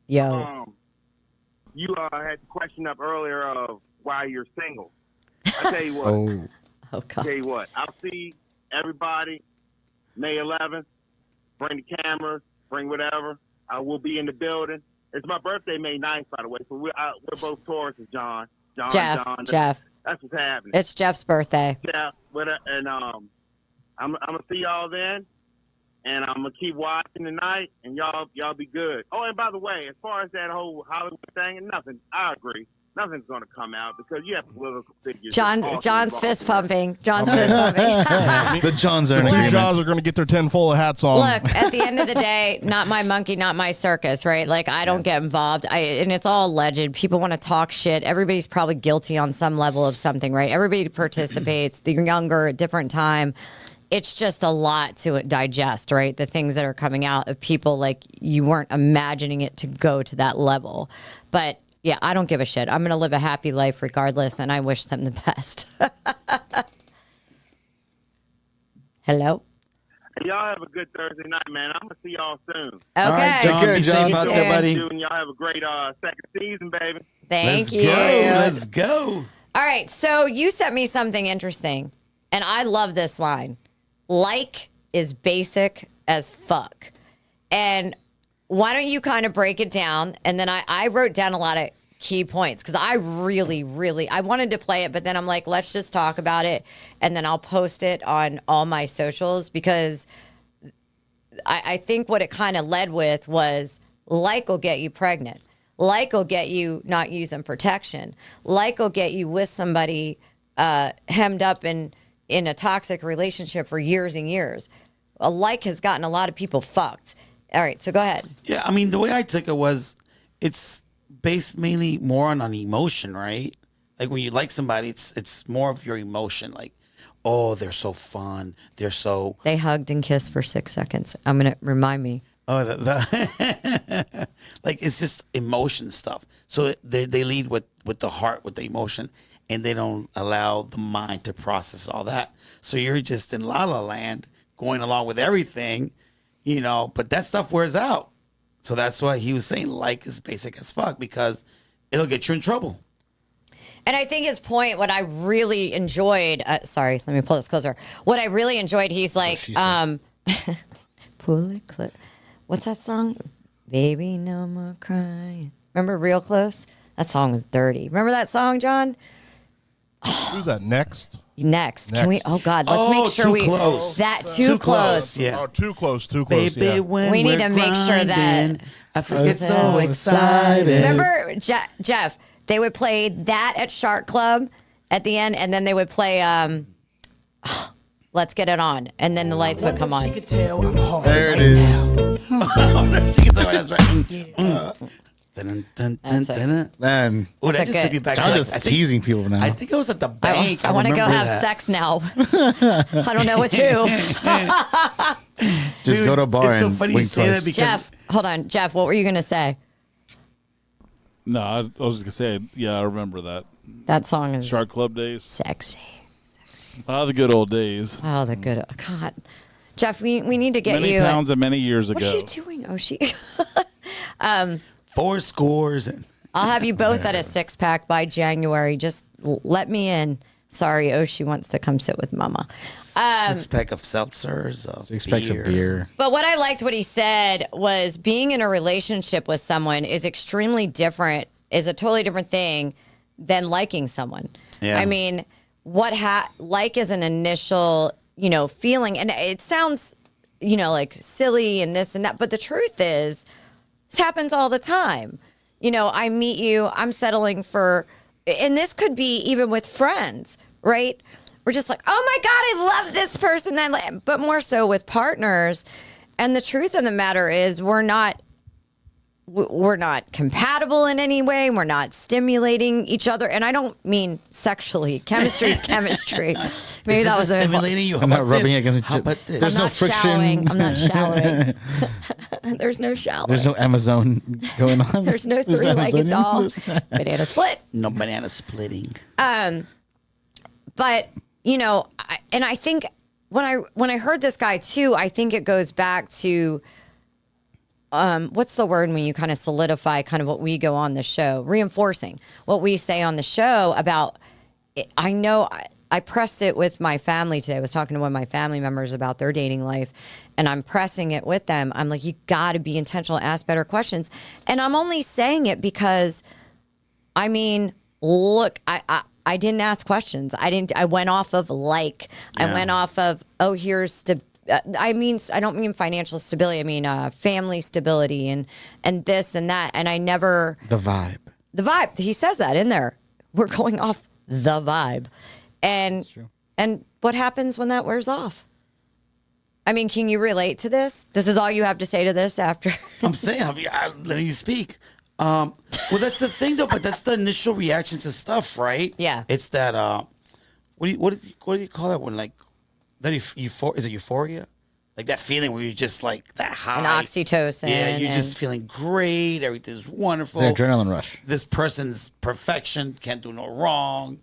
Yo. you had the question up earlier of why you're single. I tell you what. Oh, God. Tell you what. I'll see everybody May 11th. Bring the cameras. Bring whatever. I will be in the building. It's my birthday, May 9th, by the way. So we're both Tauruses, John. Jeff. That's what's happening. It's Jeff's birthday. Yeah, and I'm gonna see y'all then, and I'm gonna keep watching tonight, and y'all be good. Oh, and by the way, as far as that whole Hollywood thing, nothing. I agree. Nothing's gonna come out because you have political figures. John's fist pumping. John's fist pumping. The Johns are in The two agreement. Jaws are going to get their 10 full of hats on. Look, at the end of the day, not my monkey, not my circus, right? Like, I don't get involved. And it's all alleged. People want to talk shit. Everybody's probably guilty on some level of something, right? Everybody participates. They're younger at different time. It's just a lot to digest, right? The things that are coming out of people, like, you weren't imagining it to go to that level. But yeah, I don't give a shit. I'm going to live a happy life regardless, and I wish them the best. Hello? Y'all have a good Thursday night, man. I'm gonna see y'all soon. Okay. All right, John. Take care, Be John. safe out there, buddy. And y'all have a great second season, baby. Thank Let's you. go. Let's go. All right, so you sent me something interesting, and I love this line. Like is basic as fuck. And why don't you kind of break it down? And then I wrote down a lot of key points because I really, I wanted to play it, but then I'm like, let's just talk about it. And then I'll post it on all my socials because I think what it kind of led with was like will get you pregnant. Like will get you not using protection. Like will get you with somebody hemmed up in a toxic relationship for years and years. A like has gotten a lot of people fucked. All right, so go ahead. Yeah, I mean, the way I took it was it's based mainly more on emotion, right? Like when you like somebody, it's more of your emotion. Like, oh, they're so fun. They're so... They hugged and kissed for 6 seconds. I'm going to remind me. Oh, like it's just emotion stuff. So they lead with the heart, with the emotion, and they don't allow the mind to process all that. So you're just in la la land, going along with everything, you know. But that stuff wears out. So that's why he was saying like is basic as fuck because it'll get you in trouble. And I think his point, what I really enjoyed, sorry, let me pull this closer. What I really enjoyed, he's like, pull it close. What's that song? Baby, no more crying. Remember Real Close? That song was dirty. Remember that song, John? Who's that? Next? Next. Can we? Oh God, let's make sure too close. that too close. Yeah. Oh, too close. Too close. Baby, yeah. when We need we're to make sure that- grinding, I forget so excited. Remember, Jeff? They would play that at Shark Club at the end, and then they would play "Let's Get It On," and then the lights would come on. There it is. That's right. Dun, dun, dun, That's it. dun, dun. Man, Oh, that That's just okay. took me back John to just I think, teasing people now. I think I was at the bank. I want to go remember have that. sex now. I don't know with who. Just Dude, go to a bar it's so and funny you wink say that twice. because Jeff, hold on. Jeff, what were you going to say? No, I was just gonna say, yeah, I remember that That song is Shark Club days. sexy. The good old days. Oh, the good. God. Jeff, we need to get Many you. pounds and many years What ago. are you doing, Oshie? 4 scores and I'll have you both at a 6-pack by January. Just let me in. Sorry, Oshie wants to come sit with Mama. 6-pack of seltzers, 6 packs of beer. But what I liked what he said was being in a relationship with someone is extremely different, is a totally different thing than liking someone. Yeah. I mean, like is an initial, feeling, and it sounds, like silly and this and that, but the truth is, this happens all the time. I meet you, I'm settling for, and this could be even with friends, right? We're just like, oh my God, I love this person. But more so with partners. And the truth of the matter is we're not compatible in any way. We're not stimulating each other. And I don't mean sexually. Chemistry is chemistry. Maybe that was stimulating you. I'm not rubbing against How about this? There's I'm no not friction. showering. I'm not showering. There's no shower. There's no Amazon going on. There's no There's no three-legged Amazonian? dog. Banana split. No banana splitting. But I think when I heard this guy too, I think it goes back to what's the word when you kind of solidify kind of what we go on the show, reinforcing what we say on the show about. I know I pressed it with my family today. I was talking to one of my family members about their dating life, and I'm pressing it with them. I'm like, you got to be intentional, ask better questions, and I'm only saying it because, I mean, look, I didn't ask questions. I went off of like. I went off of, oh, here's I don't mean financial stability. I mean family stability and this and that. And I never The vibe. the vibe. He says that in there. We're going off the vibe, and what happens when that wears off? I mean, can you relate to this? This is all you have to say to this after. I'm saying, I'm letting you speak. Well, that's the thing, though. But that's the initial reaction to stuff, right? Yeah. It's that. What do you call that when like that? Is it euphoria? Like that feeling where you're just like that high. And oxytocin. Yeah, you're and- just feeling great. Everything's wonderful. The adrenaline rush. This person's perfection, can't do no wrong.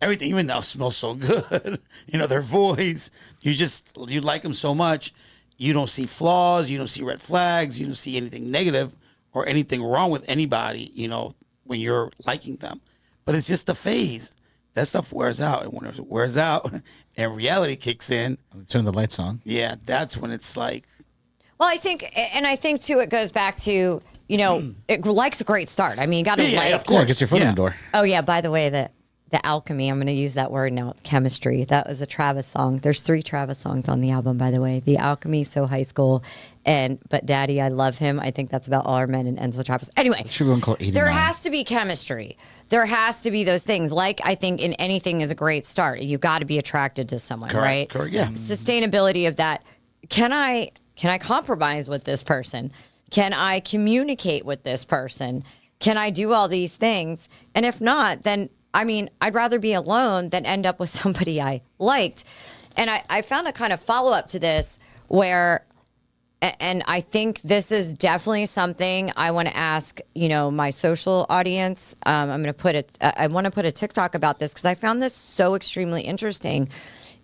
Everything, even now, smells so good. Their voice. You like them so much. You don't see flaws. You don't see red flags. You don't see anything negative or anything wrong with anybody, when you're liking them. But it's just a phase. that stuff wears out. And when it wears out and reality kicks in, Turn the lights on. yeah, that's when it's like, Well, I think too, it goes back to, it likes a great start. I mean, you got to Yeah, like. of course. Yeah, get your foot in Yeah. the door. Oh yeah, by the way, the alchemy, I'm going to use that word now. It's chemistry. That was a Travis song. There's 3 Travis songs on the album, by the way. The Alchemy, So High School, But Daddy, I Love Him. I think that's about all our men and ends with Travis. Anyway, Should we call it 89? there has to be chemistry. There has to be those things. Like I think in anything is a great start. You've got to be attracted to someone, right? Correct. Yeah. Sustainability of that. Can I compromise with this person? Can I communicate with this person? Can I do all these things? And if not, then I'd rather be alone than end up with somebody I liked. And I found a kind of follow up to this where, and I think this is definitely something I want to ask, my social audience. I'm going to put it, I want to put a TikTok about this because I found this so extremely interesting.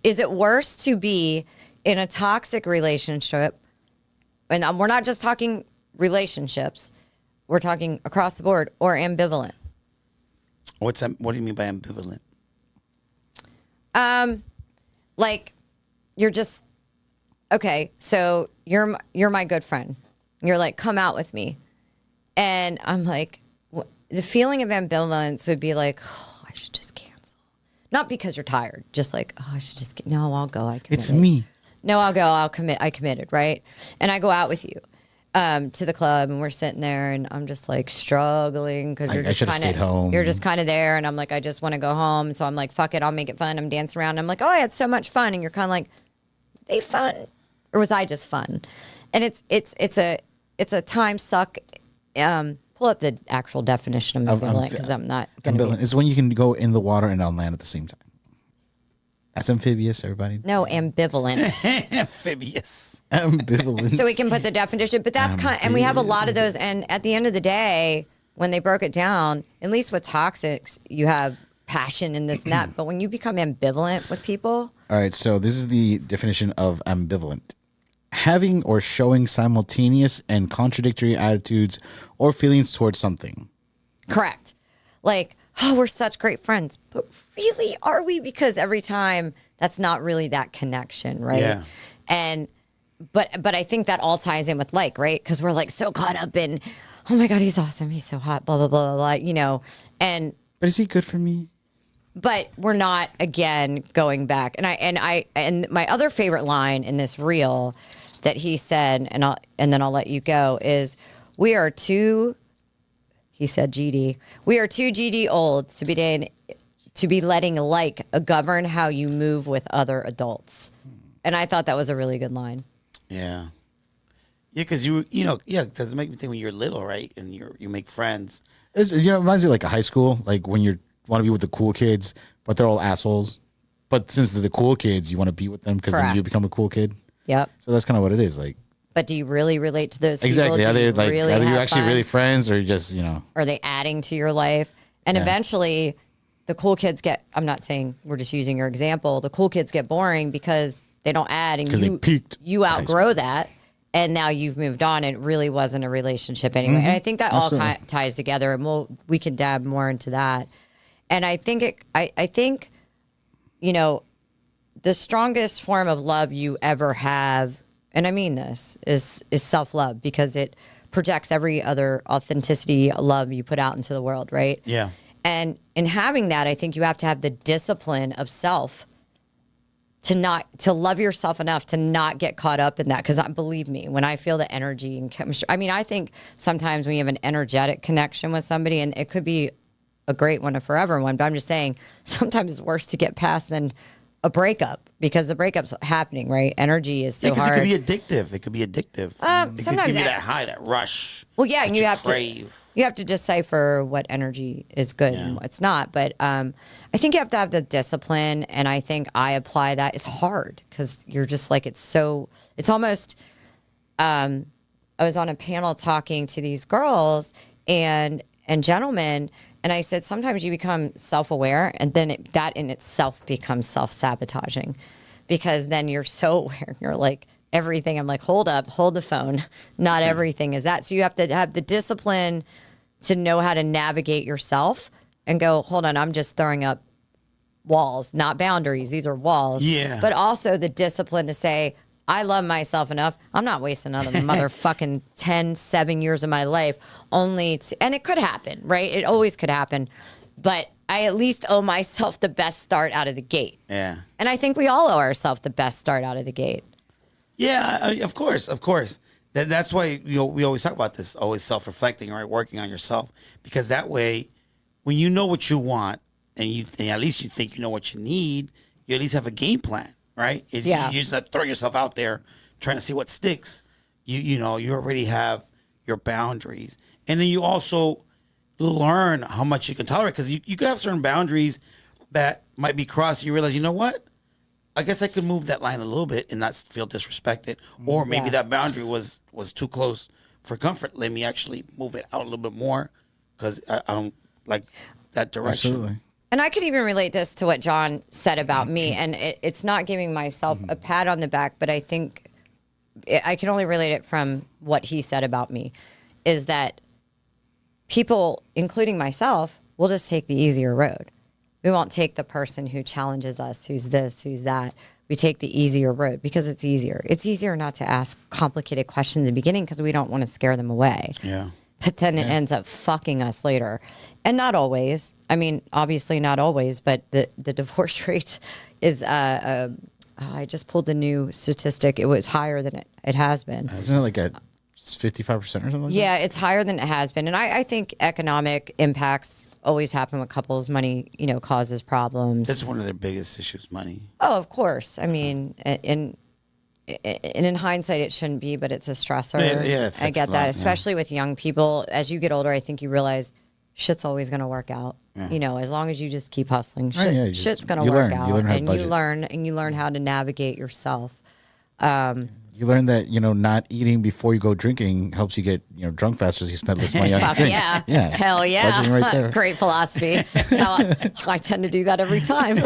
Is it worse to be in a toxic relationship? And we're not just talking relationships, we're talking across the board, or ambivalent. what do you mean by ambivalent? Like you're just okay, so you're my good friend, you're like, come out with me, and I'm like, the feeling of ambivalence would be like, oh, I should just cancel, not because you're tired, just like, oh, I should just no, I'll go, I committed. It's me. No, I'll go, I'll commit, I committed, right? And I go out with you to the club, and we're sitting there, and I'm just like struggling because you're I just should've kind stayed home. You're just kind of there, and I'm like, I just want to go home. So I'm like, fuck it, I'll make it fun. I'm dancing around. I'm like, oh, I had so much fun, and you're kind of like, they fun, or was I just fun? And it's a time suck. Pull up the actual definition of ambivalent because I'm not going to. Ambivalent. It's when you can go in the water and on land at the same time. That's amphibious, everybody. No, ambivalent. Amphibious. Ambivalent. So we can put the definition, but that's and we have a lot of those. And at the end of the day, when they broke it down, at least with toxics, you have passion and this and that. But when you become ambivalent with people, All right, so this is the definition of ambivalent. Having or showing simultaneous and contradictory attitudes or feelings towards something. correct. Like, oh, we're such great friends, but really, are we? Because every time, that's not really that connection, right? Yeah. And but I think that all ties in with like, right? Because we're like so caught up in, oh my God, he's awesome, he's so hot, blah blah blah blah, and. But is he good for me? But we're not again going back. And my other favorite line in this reel that he said, and then I'll let you go, is we are too. He said, "GD, we are too GD old to be letting like govern how you move with other adults." And I thought that was a really good line. Yeah. Yeah, because does it make me think when you're little, right? And you make friends. It reminds me of like a high school, like when you want to be with the cool kids, but they're all assholes. But since they're the cool kids, you want to be with them because then Correct. you become a cool kid. Yep. So that's kind of what it is. Like But do you really relate to those exactly. people? Are Do they you like really are you have actually fun? really friends or just Are they adding to your life? And eventually, the cool kids get. I'm not saying we're just using your example. The cool kids get boring because they don't add, and 'Cause they peaked you at high outgrow that, and now you've moved on. It really wasn't a relationship anyway. And I think that all ties together, and we can dab more into that. And I think I think, the strongest form of love you ever have, and I mean this, is self-love, because it projects every other authenticity, love you put out into the world, right? Yeah. And in having that, I think you have to have the discipline of self to love yourself enough to not get caught up in that. Because believe me, when I feel the energy and chemistry, I think sometimes when you have an energetic connection with somebody, and it could be a great one, a forever one, but I'm just saying sometimes it's worse to get past than a breakup, because the breakup's happening, right? Energy is so Because hard. it could be addictive. It could be addictive. It could sometimes give you I- that high, that rush. Well, yeah, that and you have crave. to decipher what energy is good and what's not. But I think you have to have the discipline, and I think I apply that. It's hard because you're just like it's almost. I was on a panel talking to these girls and gentlemen, and I said sometimes you become self-aware, and then that in itself becomes self-sabotaging, because then you're so aware, you're like. Everything. I'm like, hold up, hold the phone. Not everything is that. So you have to have the discipline to know how to navigate yourself and go, hold on, I'm just throwing up walls, not boundaries. These are walls. Yeah. But also the discipline to say, I love myself enough. I'm not wasting another motherfucking 7 years of my life only to, and it could happen, right? It always could happen. But I at least owe myself the best start out of the gate. Yeah. And I think we all owe ourselves the best start out of the gate. Yeah, of course. That's why we always talk about this, always self-reflecting, right? Working on yourself, because that way, when you know what you want, and at least you think you know what you need, you at least have a game plan, right? You just not throw yourself out there trying to see what sticks. You already have your boundaries, and then you also learn how much you can tolerate, because you could have certain boundaries that might be crossed. You realize, you know what? I guess I could move that line a little bit and not feel disrespected, or maybe that boundary was too close for comfort. Let me actually move it out a little bit more, because I don't like that direction. Absolutely. And I could even relate this to what John said about me, and it's not giving myself a pat on the back, but I think I can only relate it from what he said about me, is that people, including myself, will just take the easier road. We won't take the person who challenges us, who's this, who's that. We take the easier road because it's easier. It's easier not to ask complicated questions in the beginning because we don't want to scare them away. Yeah. But then it ends up fucking us later. And not always. I mean, obviously not always, but the divorce rate is, I just pulled the new statistic. It was higher than it has been. Isn't it like at 55% or something like Yeah, it's higher than it has been. And I think economic impacts always happen with couples. Money, causes problems. That's one of their biggest issues, money. Oh, of course. I mean, in hindsight, it shouldn't be, but it's a stressor. Yeah, I get that, especially with young people. As you get older, I think you realize shit's always going to work out. Yeah. As long as you just keep hustling, shit's going to you work learn. out. You learn how to and budget. you learn how to navigate yourself. You learn that, not eating before you go drinking helps you get, drunk faster as you spend less money on Fuck drinks. yeah. Yeah. Hell yeah. Budgeting right there. Great philosophy. I tend to do that every time.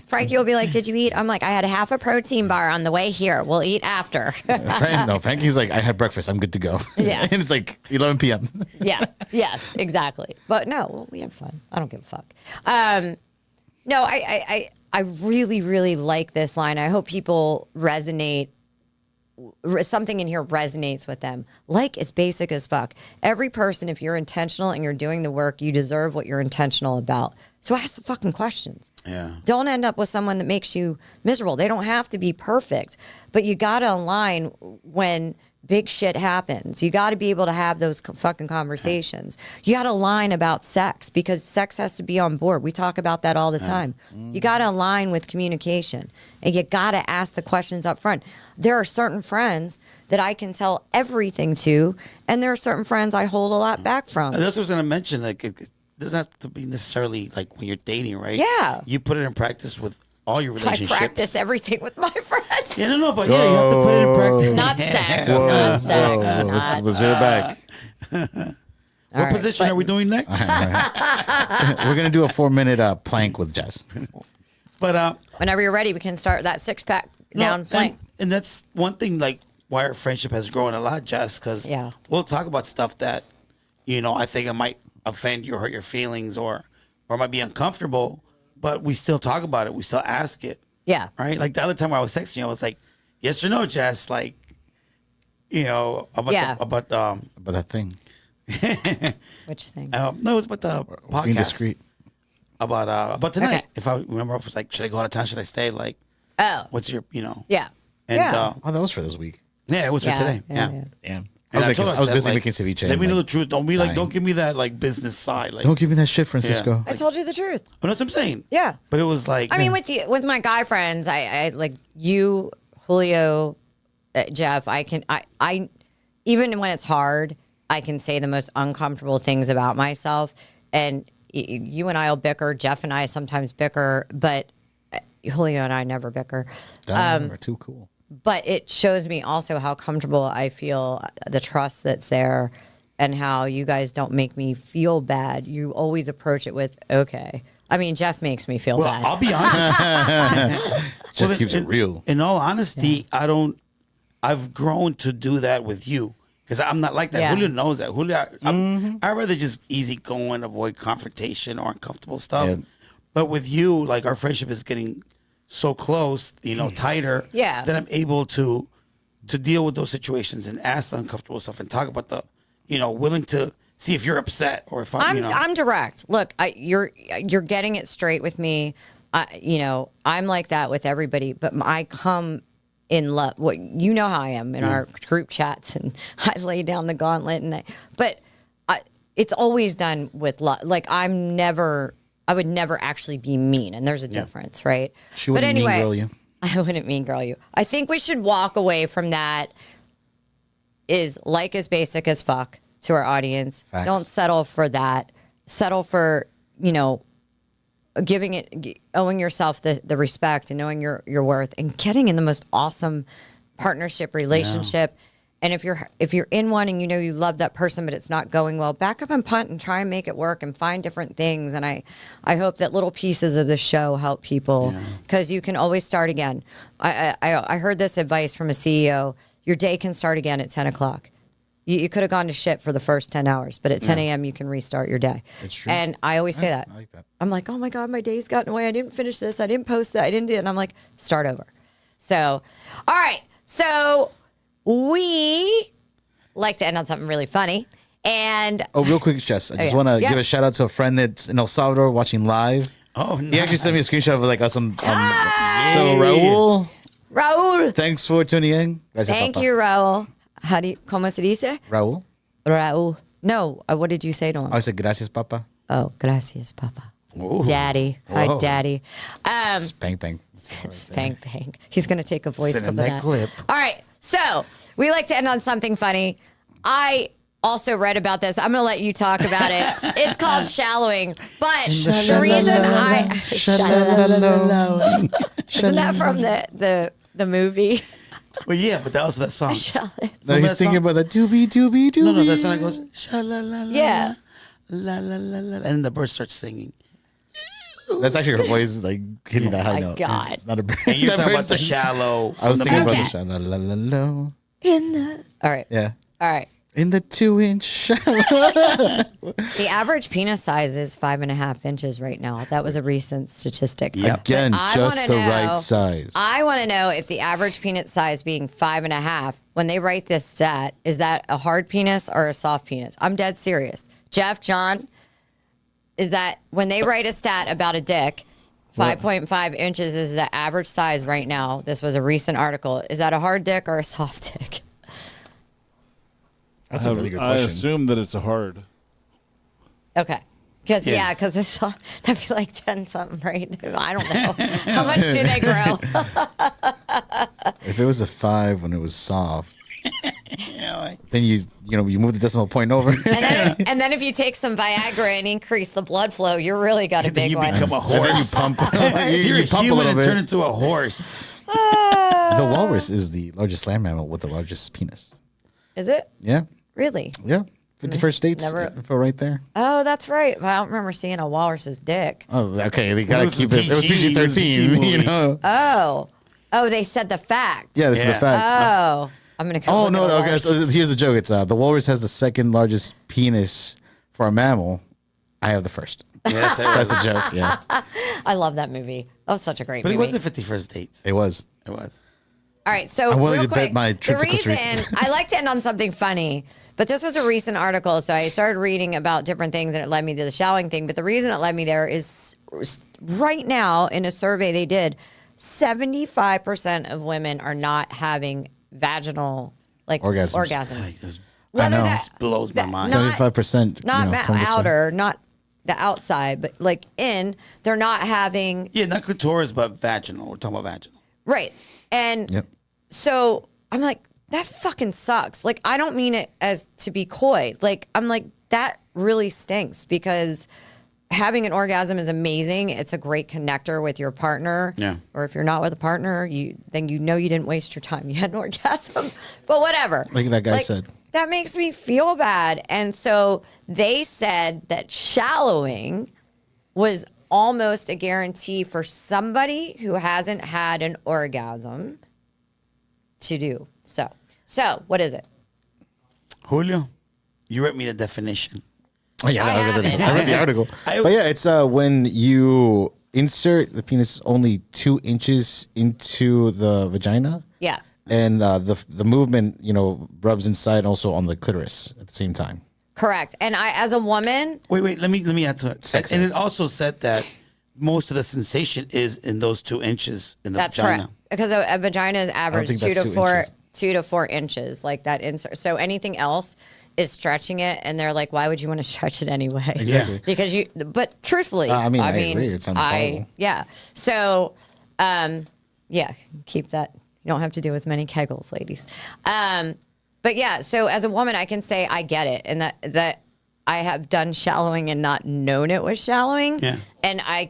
Frankie will be like, did you eat? I'm like, I had half a protein bar on the way here. We'll eat after. Frankie's like, I had breakfast. I'm good to go. Yeah. And it's like 11 p.m. Yeah. Yes, exactly. But no, we have fun. I don't give a fuck. No, I really, really like this line. I hope people resonate. Something in here resonates with them. Like is basic as fuck. Every person, if you're intentional and you're doing the work, you deserve what you're intentional about. So ask the fucking questions. Yeah. Don't end up with someone that makes you miserable. They don't have to be perfect, but you got to align when big shit happens. You got to be able to have those fucking conversations. You got to align about sex because sex has to be on board. We talk about that all the time. You got to align with communication and you got to ask the questions up front. There are certain friends that I can tell everything to, and there are certain friends I hold a lot back from. That's what I was going to mention. Like, it doesn't have to be necessarily like when you're dating, right? Yeah. You put it in practice with all your relationships. I practice everything with my friends. Yeah, no, but yeah, you have to put it in practice. Not sex. Not sex. Not Let's get it back. What right, position are we doing next? We're going to do a 4-minute plank with Jess. But whenever you're ready, we can start that 6-pack down plank. and that's one thing, like, why our friendship has grown a lot, Jess, because we'll talk about stuff that, I think it might offend you or hurt your feelings or might be uncomfortable, but we still talk about it. We still ask it. Yeah. Right? Like the other time I was texting you, I was like, yes or no, Jess? Like, about that thing. Which thing? No, it was about the podcast. Being discreet. About tonight. Okay. If I remember, I was like, should I go out of town? Should I stay? Like, what's your, Yeah. And, Yeah. Oh, that was for this week. yeah, it was for today. Yeah. Damn. And I was told her, busy said, like, making ceviche. Let me know the like, truth. Don't be like, dying. don't give me that like business side. Like, Don't give me that shit, Francisco. I told you the truth. But that's what I'm saying. Yeah. But it was like, I mean, with my guy friends, I like you, Julio, Jeff. I even when it's hard, I can say the most uncomfortable things about myself. And you and I will bicker. Jeff and I sometimes bicker, but Julio and I never bicker. We're too cool. But it shows me also how comfortable I feel, the trust that's there, and how you guys don't make me feel bad. You always approach it with, okay. I mean, Jeff makes me feel bad. I'll be honest. Just keeps it real. In all honesty, I've grown to do that with you. Because I'm not like that. Yeah. Julio knows that. Julio, I'd rather just easy going, avoid confrontation or uncomfortable stuff. Yeah. But with you, like our friendship is getting so close, tighter. Yeah. That I'm able to deal with those situations and ask uncomfortable stuff and talk about willing to see if you're upset or if I'm direct. Look, you're getting it straight with me. I'm like that with everybody, but I come in love. What you know how I am in our group chats, and I lay down the gauntlet, but it's always done with love. Like I would never actually be mean, and there's a difference, right? She wouldn't mean girl you. I wouldn't mean girl you. I think we should walk away from that. Is basic as fuck to our audience. Facts. Don't settle for that. Settle for, owing yourself the respect and knowing your worth and getting in the most awesome partnership relationship. Yeah. And if you're in one and you love that person, but it's not going well, back up and punt and try and make it work and find different things. And I hope that little pieces of the show help people because you can always start again. I heard this advice from a CEO. Your day can start again at 10 o'clock. You could have gone to shit for the first 10 hours, but at 10 a.m. you can restart your day. It's true. And I always say that. I like that. I'm like, oh my God, my day's gotten away. I didn't finish this. I didn't post that. I didn't do it. And I'm like, start over. So, all right. So we like to end on something really funny. And real quick, Jess, I just want to give a shout out to a friend that's in El Salvador watching live. Oh, nice. He actually sent me a screenshot of like us on. So Raul, thanks for tuning in. Gracias, thank papa. you, Raul. ¿Cómo se dice? Raul. No, what did you say to him? I said gracias, papa. Oh, gracias, papa. Ooh. Daddy. Hi, Whoa. Daddy. Spank bang. Spank bang. He's going to take a voice Send clip him of that that. clip. All right. So we like to end on something funny. I also read about this. I'm going to let you talk about it. It's called shallowing. But the reason isn't that from the movie? Well, yeah, but that was that song. No, he's thinking about the doobie doobie doobie. No, that song goes sha-la-la-la. Yeah. La la la la, and the bird starts singing. That's actually her voice, like hitting that high my note. God. It's not a bird. And you're That talking about bird's the like- shallow. I was thinking about Okay. the sha-la-la-la-la. All right. Yeah. All right. In the 2-inch shallow. The average penis size is 5.5 inches right now. That was a recent statistic. Yep. Again, But I just wanna the know- right size. I want to know if the average penis size being 5.5, when they write this stat, is that a hard penis or a soft penis? I'm dead serious. Jeff, John, is that when they write a stat about a dick, 5.5 inches is the average size right now. This was a recent article. Is that a hard dick or a soft dick? That's a really good I question. assume that it's a hard. Okay. Because, Yeah. because it's that'd be like 10 something, right? I don't know. How much do they grow? If it was a 5 when it was soft, Yeah, like, then you move the decimal point over. And then if you take some Viagra and increase the blood flow, you really got a then big you one. become a horse. pump. You're you a pump a human little and turn bit. into a horse. The walrus is the largest land mammal with the largest penis. Is it? Yeah. Really? Yeah. 51st states Never- info right there. Oh, that's right. But I don't remember seeing a walrus's dick. Oh, okay. They gotta was keep a it. It was PG, it was a PG PG-13. You movie. know. Oh, they said the fact. Yeah, this is the Yeah. fact. Oh, I'm gonna. Oh look no! at a Okay, walrus. so here's the joke. It's the walrus has the second largest penis for a mammal. I have the first. Yeah, That's the joke. Yeah, I love that movie. That was such a great but it movie. wasn't 51st dates. it was. It was. All right, so I'm willing real to bet quick, my trip the to Costa reason Rica. I like to end on something funny, but this was a recent article, so I started reading about different things, and it led me to the showering thing. But the reason it led me there is right now in a survey they did, 75% of women are not having vaginal orgasms. I know. This blows my mind. Not- 75%. Not come this way. outer, not the outside, but like in, they're not having Yeah, not clitoris, but vaginal. We're talking about vaginal. right. And Yep. so I'm like, that fucking sucks. Like, I don't mean it as to be coy. Like, I'm like, that really stinks because having an orgasm is amazing. It's a great connector with your partner. Yeah. Or if you're not with a partner, then you know you didn't waste your time. You had an orgasm. But whatever. Like that guy said. That makes me feel bad. And so they said that shallowing was almost a guarantee for somebody who hasn't had an orgasm to do. So what is it? Julio, you read me the definition. Oh yeah, I I read have it. the article. I- But yeah, it's when you insert the penis only 2 inches into the vagina. Yeah. And the movement, rubs inside also on the clitoris at the same time. Correct. And I, as a woman, Wait. Let me add to it. Sex And ed. it also said that most of the sensation is in those 2 inches in the that's vagina. correct. Because a vagina is average think 2 that's to 2 4, inches. 2 to 4 inches, like that insert. So anything else is stretching it, and they're like, "Why would you want to stretch it anyway?" Exactly. Because you. But truthfully, I agree. It sounds horrible. Yeah. So, yeah, keep that. You don't have to do as many kegels, ladies. But yeah, so as a woman, I can say I get it, and that I have done shallowing and not known it was shallowing. Yeah. And I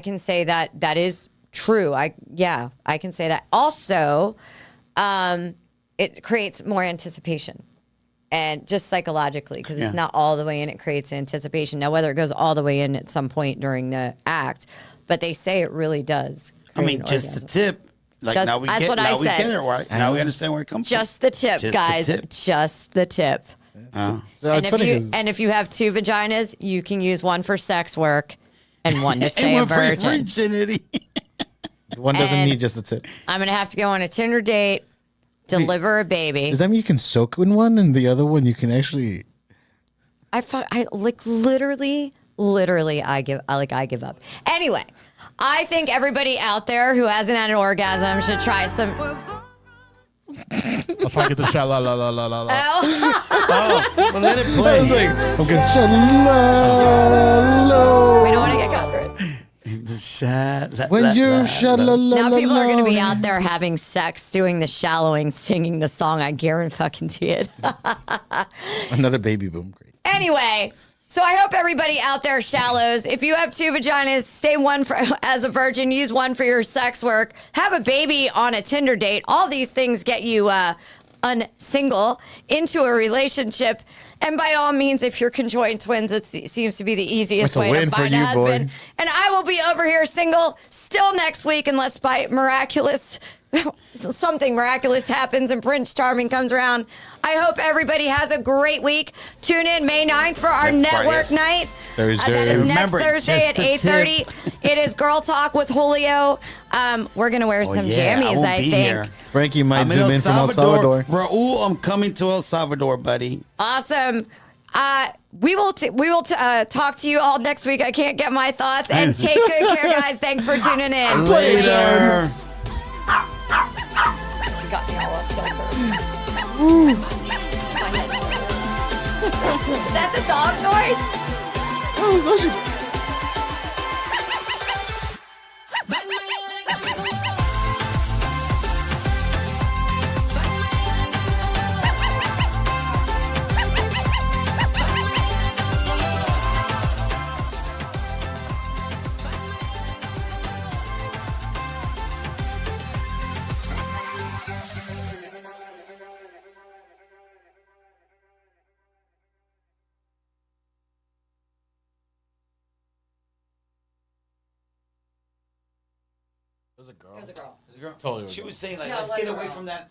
can say that is true. I can say that. Also, it creates more anticipation. And just psychologically, because Yeah. it's not all the way in, it creates anticipation. Now, whether it goes all the way in at some point during the act, but they say it really does. I mean, create an just the orgasm. tip. Like Just- now we that's get what I now we said. get it right. Now we understand where it comes Just the tip, Just the guys. tip. Just the tip. from. So And it's if funny you 'cause- and if you have 2 vaginas, you can use one for sex work and one to And stay a one for your virgin. virginity. one doesn't and- need just the tip. I'm gonna have to go on a Tinder date, deliver a baby. Does that mean you can soak in one and the other one you can actually? I like literally I give up. Anyway, I think everybody out there who hasn't had an orgasm should try some. I'll try to get the shot. La la la la la la. Oh, Well, let it play. I'm gonna we don't want to get copyrighted. The shot. when you shut Now people are going to be out there having sex, doing the shallowing, singing the song. I guarantee it. another baby boom. Great. Anyway, so I hope everybody out there shallows. If you have 2 vaginas, stay one for, as a virgin. Use one for your sex work. Have a baby on a Tinder date. All these things get you unsingle into a relationship. And by all means, if you're conjoined twins, it seems to be the easiest That's a way to win for find a you, boy. husband. And I will be over here single still next week, unless by miraculous something miraculous happens and Prince Charming comes around. I hope everybody has a great week. Tune in May 9th for our network Yes. night. Thursday. That is Remember, next Thursday just at the 8:30. It is Girl Talk with Julio. We're going to wear some jammies, won't I be think. here. Frankie might I'm zoom in from El Salvador. Raul, I'm coming to El Salvador, buddy. Awesome. We will talk to you all next week. I can't get my thoughts. And take good care, guys. Thanks for tuning in. Later. You got me all up kilter. Is that the dog noise? It was a girl. She was saying, like, No, it let's wasn't get away wrong. from that